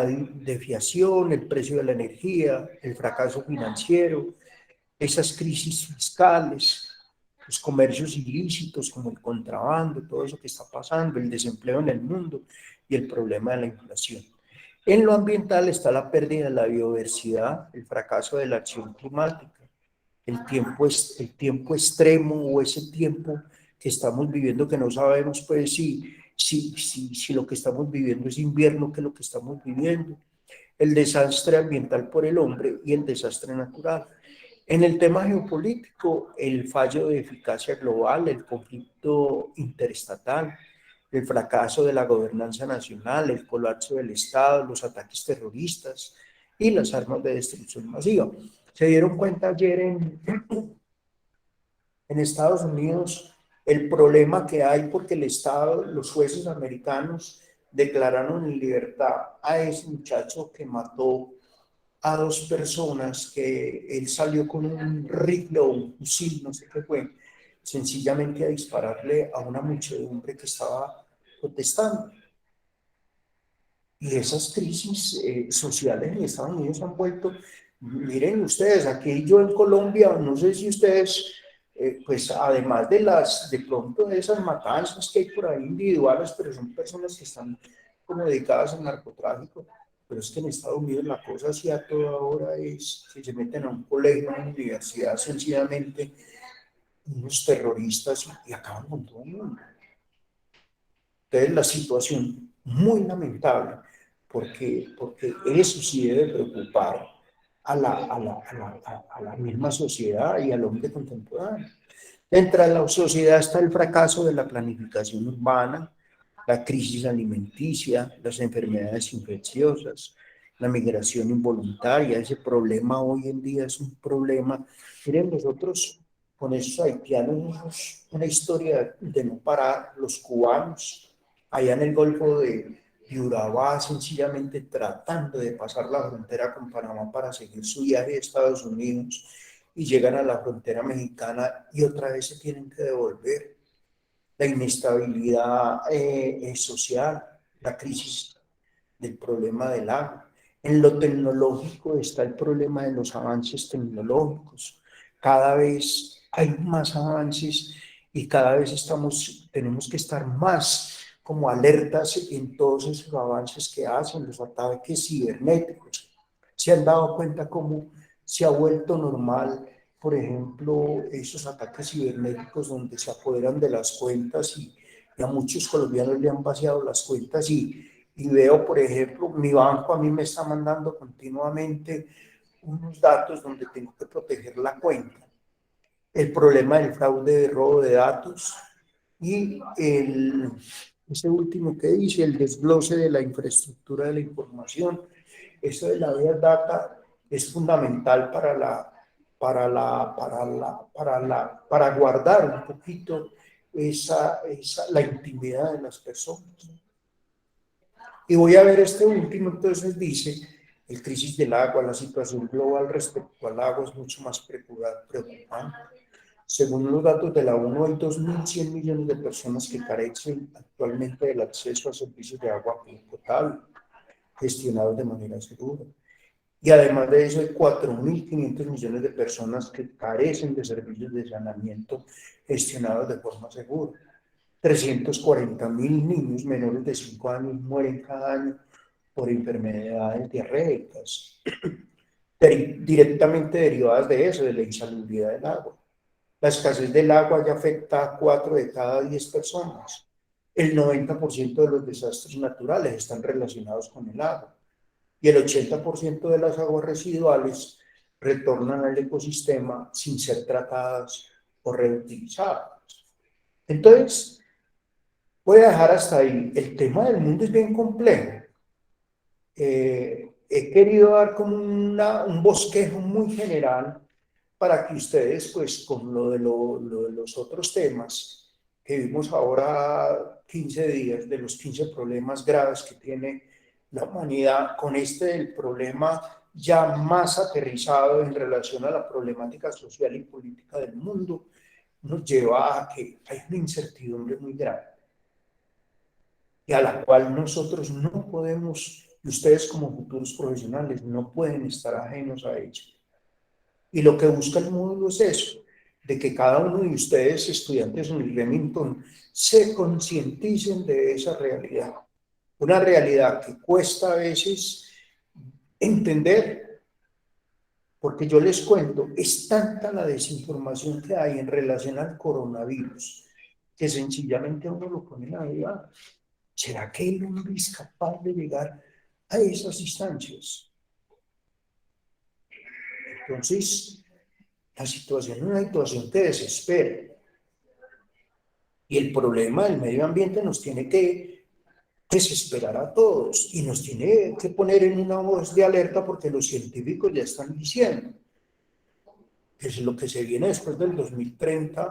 desviación, el precio de la energía, el fracaso financiero, esas crisis fiscales, los comercios ilícitos como el contrabando, todo eso que está pasando, el desempleo en el mundo y el problema de la inflación. En lo ambiental está la pérdida de la biodiversidad, el fracaso de la acción climática, el tiempo extremo o ese tiempo que estamos viviendo que no sabemos pues si lo que estamos viviendo es invierno, que es lo que estamos viviendo, el desastre ambiental por el hombre y el desastre natural. En el tema geopolítico, el fallo de eficacia global, el conflicto interestatal, el fracaso de la gobernanza nacional, el colapso del Estado, los ataques terroristas y las armas de destrucción masiva. Se dieron cuenta ayer en Estados Unidos el problema que hay porque el Estado, los jueces americanos declararon en libertad a ese muchacho que mató a 2 personas, que él salió con un rifle o un fusil, no sé qué fue, sencillamente a dispararle a una muchedumbre que estaba protestando. Y esas crisis sociales en Estados Unidos han vuelto, miren ustedes, aquí yo en Colombia, no sé si ustedes, pues además de pronto de esas matanzas que hay por ahí individuales, pero son personas que están como dedicadas al narcotráfico, pero es que en Estados Unidos la cosa así a toda hora es que se meten a un colegio, a una universidad, sencillamente unos terroristas y acaban con todo el mundo. Entonces, la situación muy lamentable, porque eso sí debe preocupar a la misma sociedad y al hombre contemporáneo. Dentro de la sociedad está el fracaso de la planificación urbana, la crisis alimenticia, las enfermedades infecciosas, la migración involuntaria. Ese problema hoy en día es un problema. Miren, nosotros con esos haitianos, una historia de no parar, los cubanos, allá en el Golfo de Urabá, sencillamente tratando de pasar la frontera con Panamá para seguir su viaje a Estados Unidos y llegan a la frontera mexicana y otra vez se tienen que devolver. La inestabilidad social, la crisis del problema del agua. En lo tecnológico está el problema de los avances tecnológicos. Cada vez hay más avances y cada vez tenemos que estar más como alertas en todos esos avances que hacen, los ataques cibernéticos. Se han dado cuenta cómo se ha vuelto normal, por ejemplo, esos ataques cibernéticos donde se apoderan de las cuentas y a muchos colombianos le han vaciado las cuentas y veo, por ejemplo, mi banco a mí me está mandando continuamente unos datos donde tengo que proteger la cuenta. El problema del fraude de robo de datos y ese último que dice, el desglose de la infraestructura de la información. Eso de la Big Data es fundamental para guardar un poquito la intimidad de las personas. Y voy a ver este último, entonces dice, el crisis del agua, la situación global respecto al agua es mucho más preocupante. Según los datos de la ONU, hay 2.100 millones de personas que carecen actualmente del acceso a servicios de agua potable, gestionados de manera segura. Y además de eso, hay 4.500 millones de personas que carecen de servicios de saneamiento gestionados de forma segura. 340.000 niños menores de 5 años mueren cada año por enfermedades diarreicas, directamente derivadas de eso, de la insalubridad del agua. La escasez del agua ya afecta a 4 de cada 10 personas. El 90% de los desastres naturales están relacionados con el agua. Y el 80% de las aguas residuales retornan al ecosistema sin ser tratadas o reutilizadas. Entonces, voy a dejar hasta ahí. El tema del mundo es bien complejo. He querido dar como un bosquejo muy general para que ustedes, pues, con lo de los otros temas que vimos ahora 15 días, de los 15 problemas graves que tiene la humanidad, con el problema ya más aterrizado en relación a la problemática social y política del mundo, nos lleva a que hay una incertidumbre muy grande y a la cual nosotros no podemos, y ustedes como futuros profesionales no pueden estar ajenos a ella. Y lo que busca el módulo es eso, de que cada uno de ustedes, estudiantes en el Remington, se concienticen de esa realidad. Una realidad que cuesta a veces entender, porque yo les cuento, es tanta la desinformación que hay en relación al coronavirus, que sencillamente a uno lo pone a dudar. ¿Será que el hombre es capaz de llegar a esas instancias? Entonces, la situación es una situación que desespera. Y el problema del medio ambiente nos tiene que desesperar a todos y nos tiene que poner en una voz de alerta porque los científicos ya están diciendo que es lo que se viene después del 2030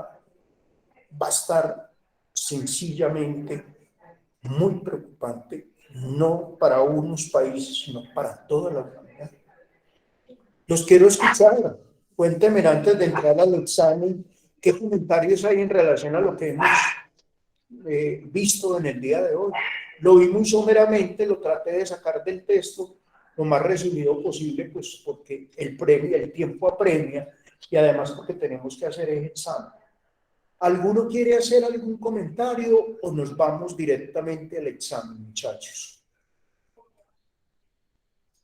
va a estar sencillamente muy preocupante, no para unos países, sino para toda la humanidad. Los quiero escuchar. Cuéntenme antes de entrar al examen, ¿qué comentarios hay en relación a lo que hemos visto en el día de hoy? Lo vi muy someramente, lo traté de sacar del texto lo más resumido posible, pues porque el tiempo apremia y además porque tenemos que hacer el examen. ¿Alguno quiere hacer algún comentario o nos vamos directamente al examen, muchachos?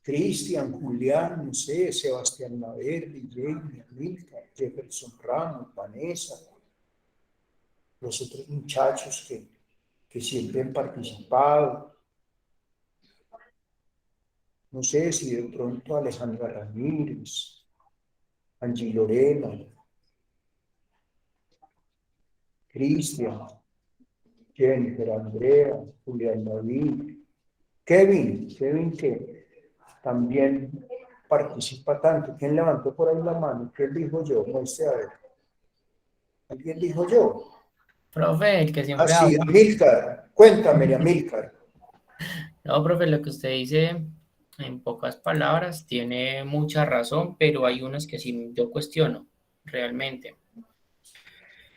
Cristian, Julián, no sé, Sebastián Naverdi, Jamie, Milka, Jefferson Ramos, Vanessa, los otros muchachos que siempre han participado. No sé si de pronto Alejandra Ramírez, Angie Lorena, Cristian, Jennifer, Andrea, Julián David, Kevin que también participa tanto. ¿Quién levantó por ahí la mano? ¿Quién dijo yo? Muestre a ver. ¿Alguien dijo yo? Profe, el que Ah, siempre sí, habla. Amílcar. Cuéntame, Amílcar. No, profe, lo que usted dice en pocas palabras tiene mucha razón, pero hay unas que sí yo cuestiono realmente.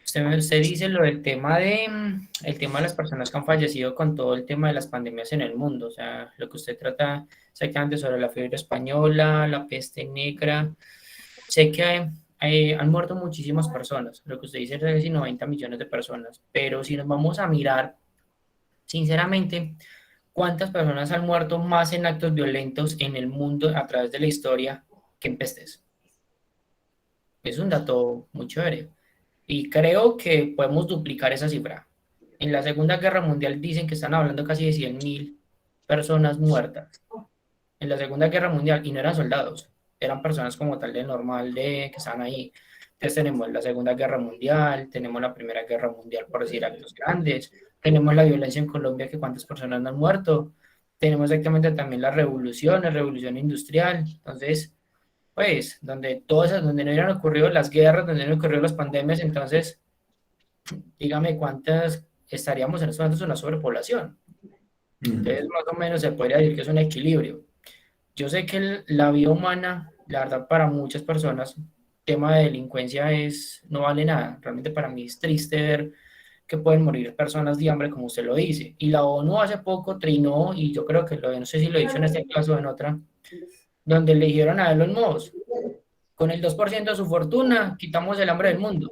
Usted dice lo del tema el tema de las personas que han fallecido con todo el tema de las pandemias en el mundo, o sea, lo que usted trata exactamente sobre la fiebre española, la peste negra. Sé que han muerto muchísimas personas, lo que usted dice es casi 90 millones de personas, pero si nos vamos a mirar, sinceramente, ¿cuántas personas han muerto más en actos violentos en el mundo a través de la historia que en pestes? Es un dato muy chévere. Y creo que podemos duplicar esa cifra. En la Segunda Guerra Mundial dicen que están hablando casi de 100.000 personas muertas. En la Segunda Guerra Mundial, y no eran soldados, eran personas como tal de normal, que estaban ahí. Entonces tenemos la Segunda Guerra Mundial, tenemos la Primera Guerra Mundial, por decir actos grandes, tenemos la violencia en Colombia, que cuántas personas no han muerto, tenemos exactamente también la revolución industrial. Entonces, pues, donde no hubieran ocurrido las guerras, donde no hubieran ocurrido las pandemias, entonces, dígame cuántas estaríamos en estos momentos en una sobrepoblación. Entonces, más o menos se podría decir que es un equilibrio. Yo sé que la vida humana, la verdad, para muchas personas tema de delincuencia no vale nada. Realmente para mí es triste ver que pueden morir personas de hambre, como usted lo dice. Y la ONU hace poco trinó, y yo creo que no sé si lo he dicho en este caso o en otra, donde le dijeron a Elon Musk, con el 2% de su fortuna, quitamos el hambre del mundo.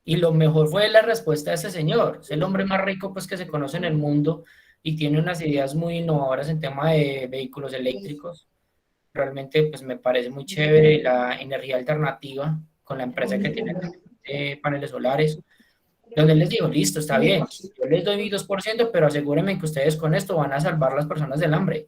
Y lo mejor fue la respuesta de ese señor. Es el hombre más rico pues, que se conoce en el mundo y tiene unas ideas muy innovadoras en tema de vehículos eléctricos. Realmente pues, me parece muy chévere la energía alternativa con la empresa que tiene paneles solares. Donde les digo, listo, está bien, yo les doy mi 2%, pero asegúrenme que ustedes con esto van a salvar a las personas del hambre.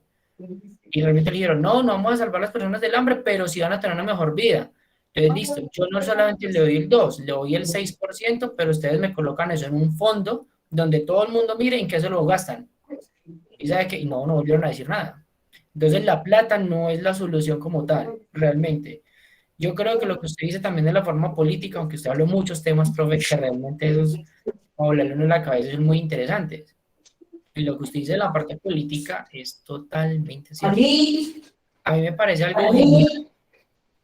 Y realmente le dijeron, no, no vamos a salvar a las personas del hambre, pero sí van a tener una mejor vida. Entonces, listo, yo no solamente le doy el 2, le doy el 6%, pero ustedes me colocan eso en un fondo donde todo el mundo mire en qué se lo gastan. Y sabe que no, no volvieron a decir nada. Entonces, la plata no es la solución como tal, realmente. Yo creo que lo que usted dice también de la forma política, aunque usted habló muchos temas, profe, que realmente esos, como hablarle uno en la cabeza, son muy interesantes. Y lo que usted dice de la parte política es totalmente cierto. A mí me parece algo genial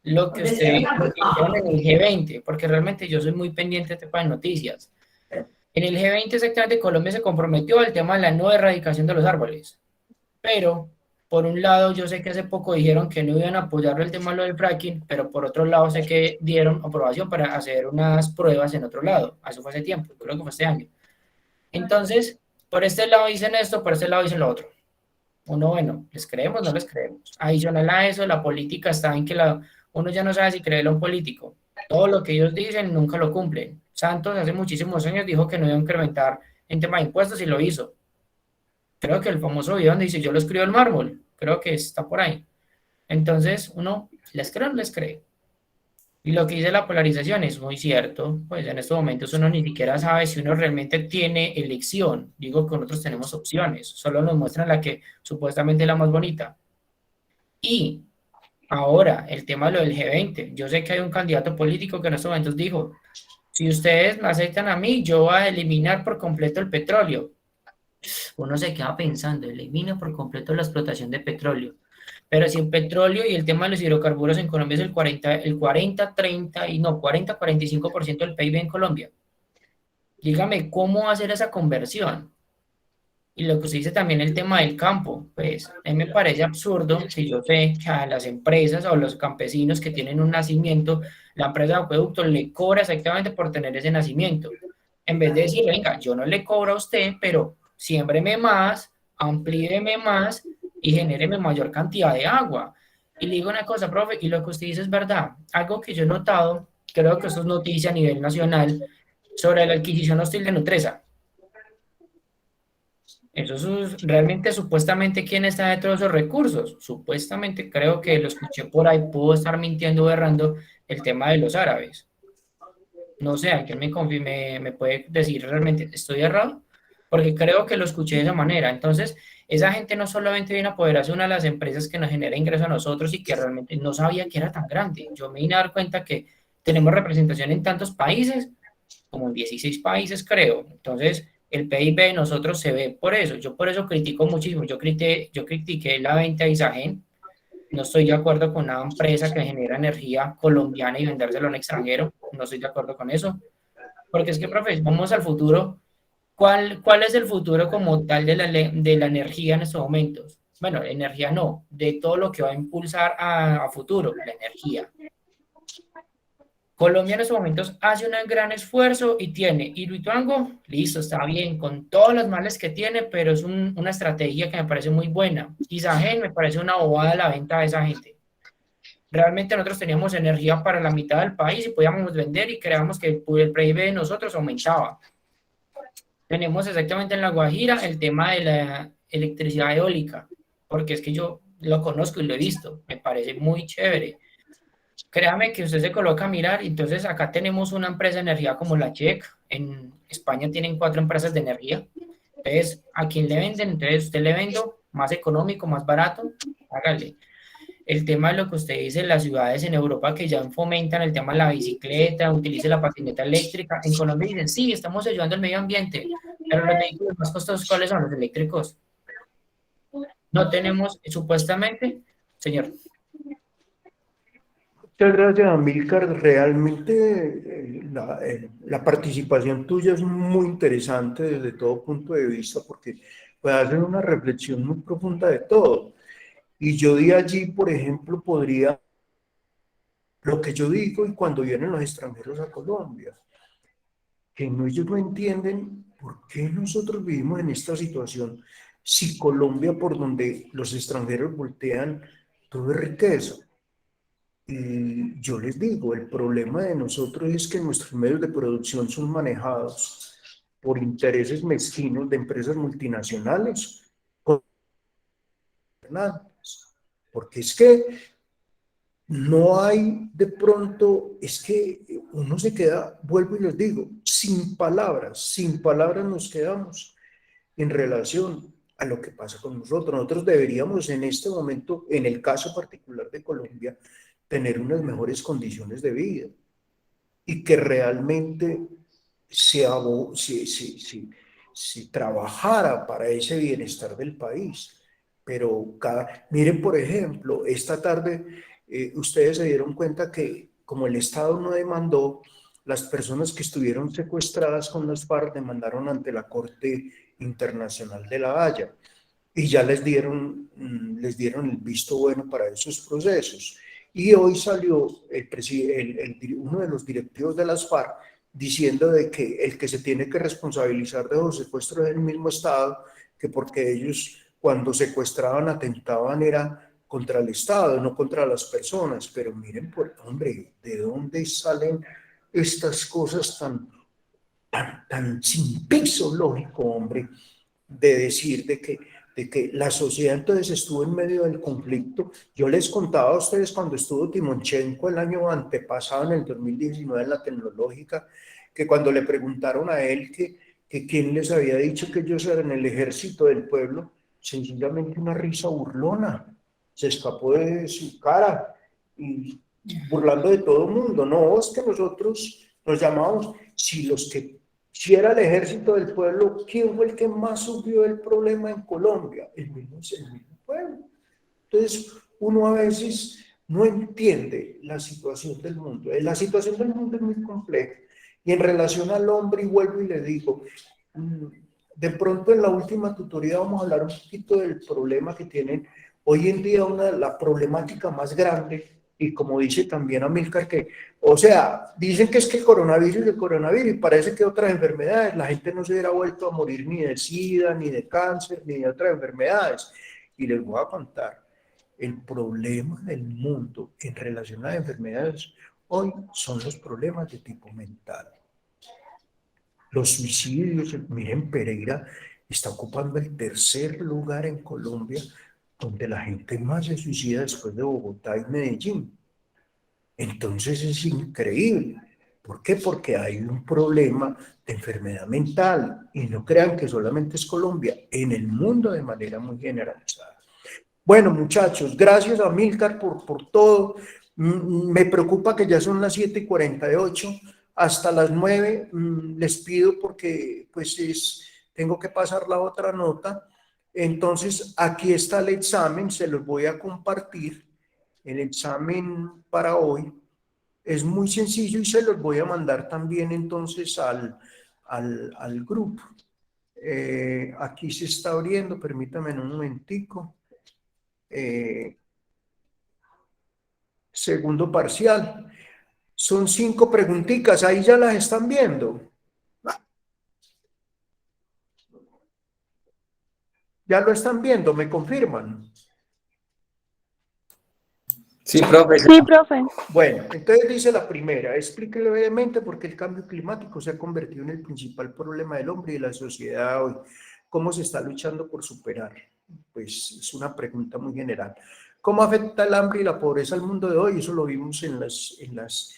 lo que hicieron en el G20, porque realmente yo soy muy pendiente de este tipo de noticias. En el G20 exactamente Colombia se comprometió al tema de la no erradicación de los árboles, pero por un lado yo sé que hace poco dijeron que no iban a apoyar el tema de lo del fracking, pero por otro lado sé que dieron aprobación para hacer unas pruebas en otro lado, eso fue hace tiempo, creo que fue este año. Entonces, por este lado dicen esto, por este lado dicen lo otro. Uno, bueno, ¿les creemos? No les creemos. Adicional a eso, la política está en que uno ya no sabe si creerle a un político. Todo lo que ellos dicen nunca lo cumplen. Santos hace muchísimos años dijo que no iba a incrementar en tema de impuestos y lo hizo. Creo que el famoso video donde dice yo lo escribo el mármol, creo que está por ahí. Entonces, uno, ¿les cree o no les cree? Y lo que dice la polarización es muy cierto, pues en estos momentos uno ni siquiera sabe si uno realmente tiene elección. Digo que nosotros tenemos opciones, solo nos muestran la que supuestamente es la más bonita. Y ahora, el tema de lo del G20. Yo sé que hay un candidato político que en estos momentos dijo, si ustedes me aceptan a mí, yo voy a eliminar por completo el petróleo. Uno se queda pensando, elimina por completo la explotación de petróleo. Pero si el petróleo y el tema de los hidrocarburos en Colombia es el 40 30 y no, 40-45% del PIB en Colombia. Dígame, ¿cómo hacer esa conversión? Y lo que usted dice también el tema del campo, pues a mí me parece absurdo si yo sé que a las empresas o los campesinos que tienen un nacimiento, la empresa de acueducto le cobra exactamente por tener ese nacimiento. En vez de decir, venga, yo no le cobro a usted, pero siémbreme más, amplíeme más y genéreme mayor cantidad de agua. Y le digo una cosa, profe, y lo que usted dice es verdad. Algo que yo he notado, creo que eso es noticia a nivel nacional, sobre la adquisición hostil de Nutresa. Eso es realmente, supuestamente, ¿quién está detrás de esos recursos? Supuestamente, creo que lo escuché por ahí, pudo estar mintiendo o errando el tema de los árabes. No sé, alguien me puede decir realmente, ¿estoy errado? Porque creo que lo escuché de esa manera. Entonces, esa gente no solamente viene a apoderarse de una de las empresas que nos genera ingreso a nosotros y que realmente no sabía que era tan grande. Yo me vine a dar cuenta que tenemos representación en tantos países, como en 16 países, creo. Entonces, el PIB de nosotros se ve por eso. Yo por eso critico muchísimo. Yo critiqué la venta de Isagen. No estoy de acuerdo con una empresa que genera energía colombiana y vendérselo a un extranjero. No estoy de acuerdo con eso. Porque es que, profe, vamos al futuro. ¿Cuál es el futuro como tal de la energía en estos momentos? Bueno, energía no, de todo lo que va a impulsar a futuro, la energía. Colombia en estos momentos hace un gran esfuerzo y tiene Hidroituango, listo, está bien, con todos los males que tiene, pero es una estrategia que me parece muy buena. Isagen me parece una bobada la venta de esa gente. Realmente nosotros teníamos energía para la mitad del país y podíamos vender y creíamos que el PIB de nosotros aumentaba. Tenemos exactamente en La Guajira el tema de la electricidad eólica, porque es que yo lo conozco y lo he visto, me parece muy chévere. Créame que usted se coloca a mirar, entonces acá tenemos una empresa de energía como la CHEC, en España tienen 4 empresas de energía, entonces a quién le venden, entonces usted le vendo más económico, más barato, hágale. El tema de lo que usted dice, las ciudades en Europa que ya fomentan el tema de la bicicleta, utilice la patineta eléctrica, en Colombia dicen, sí, estamos ayudando al medio ambiente, pero los vehículos más costosos, ¿cuáles son los eléctricos? No tenemos, supuestamente, señor. Muchas gracias, Amílcar. Realmente la participación tuya es muy interesante desde todo punto de vista porque puede hacer una reflexión muy profunda de todo. Y yo de allí, por ejemplo, podría, lo que yo digo y cuando vienen los extranjeros a Colombia, que no, ellos no entienden por qué nosotros vivimos en esta situación si Colombia, por donde los extranjeros voltean, todo es riqueza. Y yo les digo, el problema de nosotros es que nuestros medios de producción son manejados por intereses mezquinos de empresas multinacionales, porque es que no hay de pronto, es que uno se queda, vuelvo y les digo, sin palabras nos quedamos en relación a lo que pasa con nosotros. Nosotros deberíamos en este momento, en el caso particular de Colombia, tener unas mejores condiciones de vida y que realmente se trabajara para ese bienestar del país. Pero miren, por ejemplo, esta tarde ustedes se dieron cuenta que como el Estado no demandó, las personas que estuvieron secuestradas con las FARC demandaron ante la Corte Internacional de La Haya y ya les dieron el visto bueno para esos procesos. Y hoy salió uno de los directivos de las FARC diciendo de que el que se tiene que responsabilizar de los secuestros es el mismo Estado, que porque ellos cuando secuestraban atentaban era contra el Estado, no contra las personas. Pero miren, hombre, ¿de dónde salen estas cosas tan sin piso lógico, hombre? De decir de que la sociedad entonces estuvo en medio del conflicto. Yo les contaba a ustedes cuando estuvo Timonchenko el año antepasado, en el 2019, en la Tecnológica, que cuando le preguntaron a él que quién les había dicho que ellos eran el ejército del pueblo, sencillamente una risa burlona, se escapó de su cara y burlando de todo el mundo. No, es que nosotros nos llamamos, si era el ejército del pueblo, ¿quién fue el que más sufrió el problema en Colombia? El mismo pueblo. Entonces, uno a veces no entiende la situación del mundo. La situación del mundo es muy compleja. Y en relación al hombre, y vuelvo y le digo, de pronto en la última tutoría vamos a hablar un poquito del problema que tienen hoy en día, la problemática más grande, y como dice también Amílcar, que, o sea, dicen que es que el coronavirus, y parece que otras enfermedades, la gente no se hubiera vuelto a morir ni de SIDA, ni de cáncer, ni de otras enfermedades. Y les voy a contar, el problema del mundo en relación a las enfermedades hoy son los problemas de tipo mental. Los suicidios, miren, Pereira está ocupando el tercer lugar en Colombia, donde la gente más se suicida después de Bogotá y Medellín. Entonces es increíble. ¿Por qué? Porque hay un problema de enfermedad mental y no crean que solamente es Colombia, en el mundo de manera muy generalizada. Bueno, muchachos, gracias a Amílcar por todo. Me preocupa que ya son las 7:48. Hasta las 9 les pido porque pues tengo que pasar la otra nota. Entonces, aquí está el examen, se los voy a compartir. El examen para hoy es muy sencillo y se los voy a mandar también entonces al grupo. Aquí se está abriendo, permítame un momentico. Segundo parcial. Son 5 preguntitas, ahí ya las están viendo. Ya lo están viendo, me confirman. Sí, profe. Sí, profe. Bueno, entonces dice la primera, explique brevemente por qué el cambio climático se ha convertido en el principal problema del hombre y de la sociedad hoy. ¿Cómo se está luchando por superar? Pues es una pregunta muy general. ¿Cómo afecta el hambre y la pobreza al mundo de hoy? Eso lo vimos en las.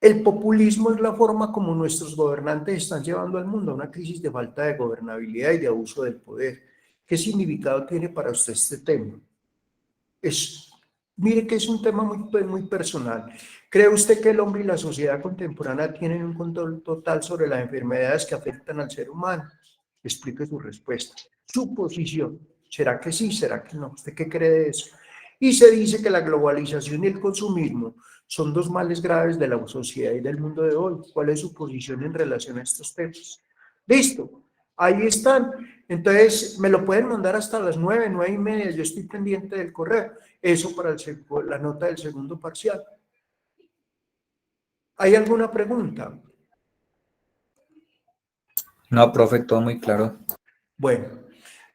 El populismo es la forma como nuestros gobernantes están llevando al mundo a una crisis de falta de gobernabilidad y de abuso del poder. ¿Qué significado tiene para usted este tema? Mire que es un tema muy personal. ¿Cree usted que el hombre y la sociedad contemporánea tienen un control total sobre las enfermedades que afectan al ser humano? Explique su respuesta. Su posición. ¿Será que sí? ¿Será que no? ¿Usted qué cree de eso? Y se dice que la globalización y el consumismo son dos males graves de la sociedad y del mundo de hoy. ¿Cuál es su posición en relación a estos temas? Listo, ahí están. Entonces, me lo pueden mandar hasta las 9, 9:30. Yo estoy pendiente del correo. Eso para la nota del segundo parcial. ¿Hay alguna pregunta? No, profe, todo muy claro. Bueno,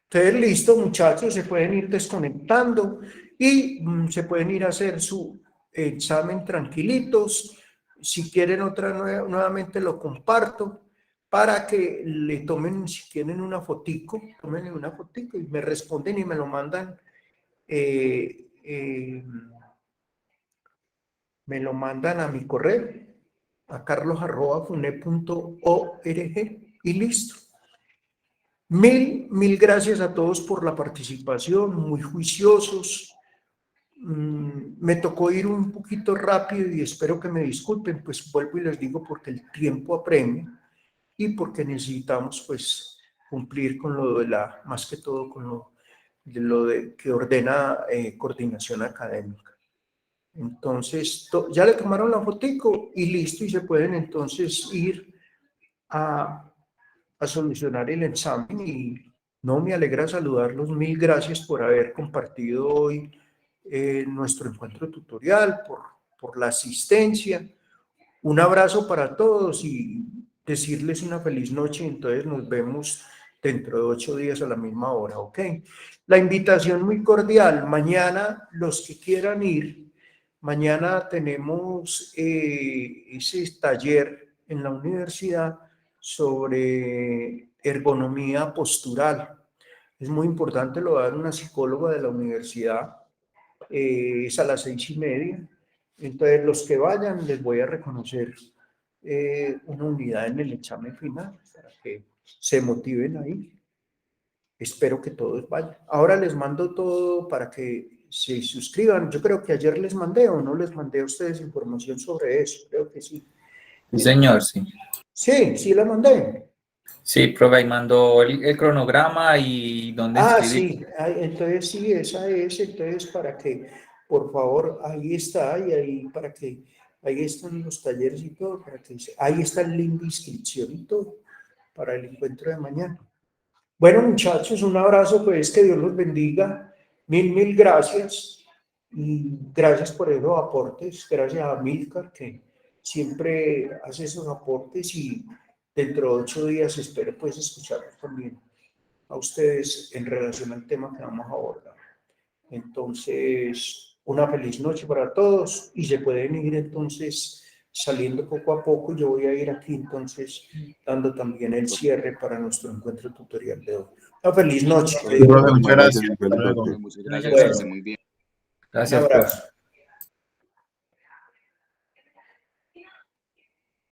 entonces listo, muchachos, se pueden ir desconectando y se pueden ir a hacer su examen tranquilitos. Si quieren nuevamente lo comparto para que le tomen, si tienen una fotico, tómenle una fotico y me responden y me lo mandan. Me lo mandan a mi correo, a carlos@fune.org y listo. Mil gracias a todos por la participación, muy juiciosos. Me tocó ir un poquito rápido y espero que me disculpen, pues vuelvo y les digo porque el tiempo apremia y porque necesitamos pues cumplir con lo de más que todo con lo que ordena coordinación académica. Entonces, ya le tomaron la fotico y listo, y se pueden entonces ir a solucionar el examen. Y no, me alegra saludarlos. Mil gracias por haber compartido hoy nuestro encuentro tutorial, por la asistencia. Un abrazo para todos y decirles una feliz noche. Entonces nos vemos dentro de 8 días a la misma hora, ¿ok? La invitación muy cordial. Mañana, los que quieran ir, mañana tenemos ese taller en la universidad sobre ergonomía postural. Es muy importante, lo va a dar una psicóloga de la universidad, es a las 6:30. Entonces, los que vayan, les voy a reconocer una unidad en el examen final para que se motiven ahí. Espero que todos vayan. Ahora les mando todo para que se suscriban. Yo creo que ayer les mandé o no les mandé a ustedes información sobre eso. Creo que sí. Sí, señor, sí. Sí la mandé. Sí, profe, ahí mandó el cronograma y dónde escribir. Sí, entonces sí, esa es. Entonces, para que, por favor, ahí está, y ahí para que, ahí están los talleres y todo, para que, ahí está el link de inscripción y todo, para el encuentro de mañana. Bueno, muchachos, un abrazo, pues, que Dios los bendiga. Mil gracias. Y gracias por esos aportes. Gracias a Milcar, que siempre hace esos aportes, y dentro de 8 días espero, pues, escucharlos también a ustedes en relación al tema que vamos a abordar. Entonces, una feliz noche para todos y se pueden ir entonces saliendo poco a poco. Yo voy a ir aquí entonces dando también el cierre para nuestro encuentro tutorial de hoy. Una feliz noche. Profe, muchas gracias. Muchas gracias. Bueno, Muy bien. Gracias, un profe. abrazo.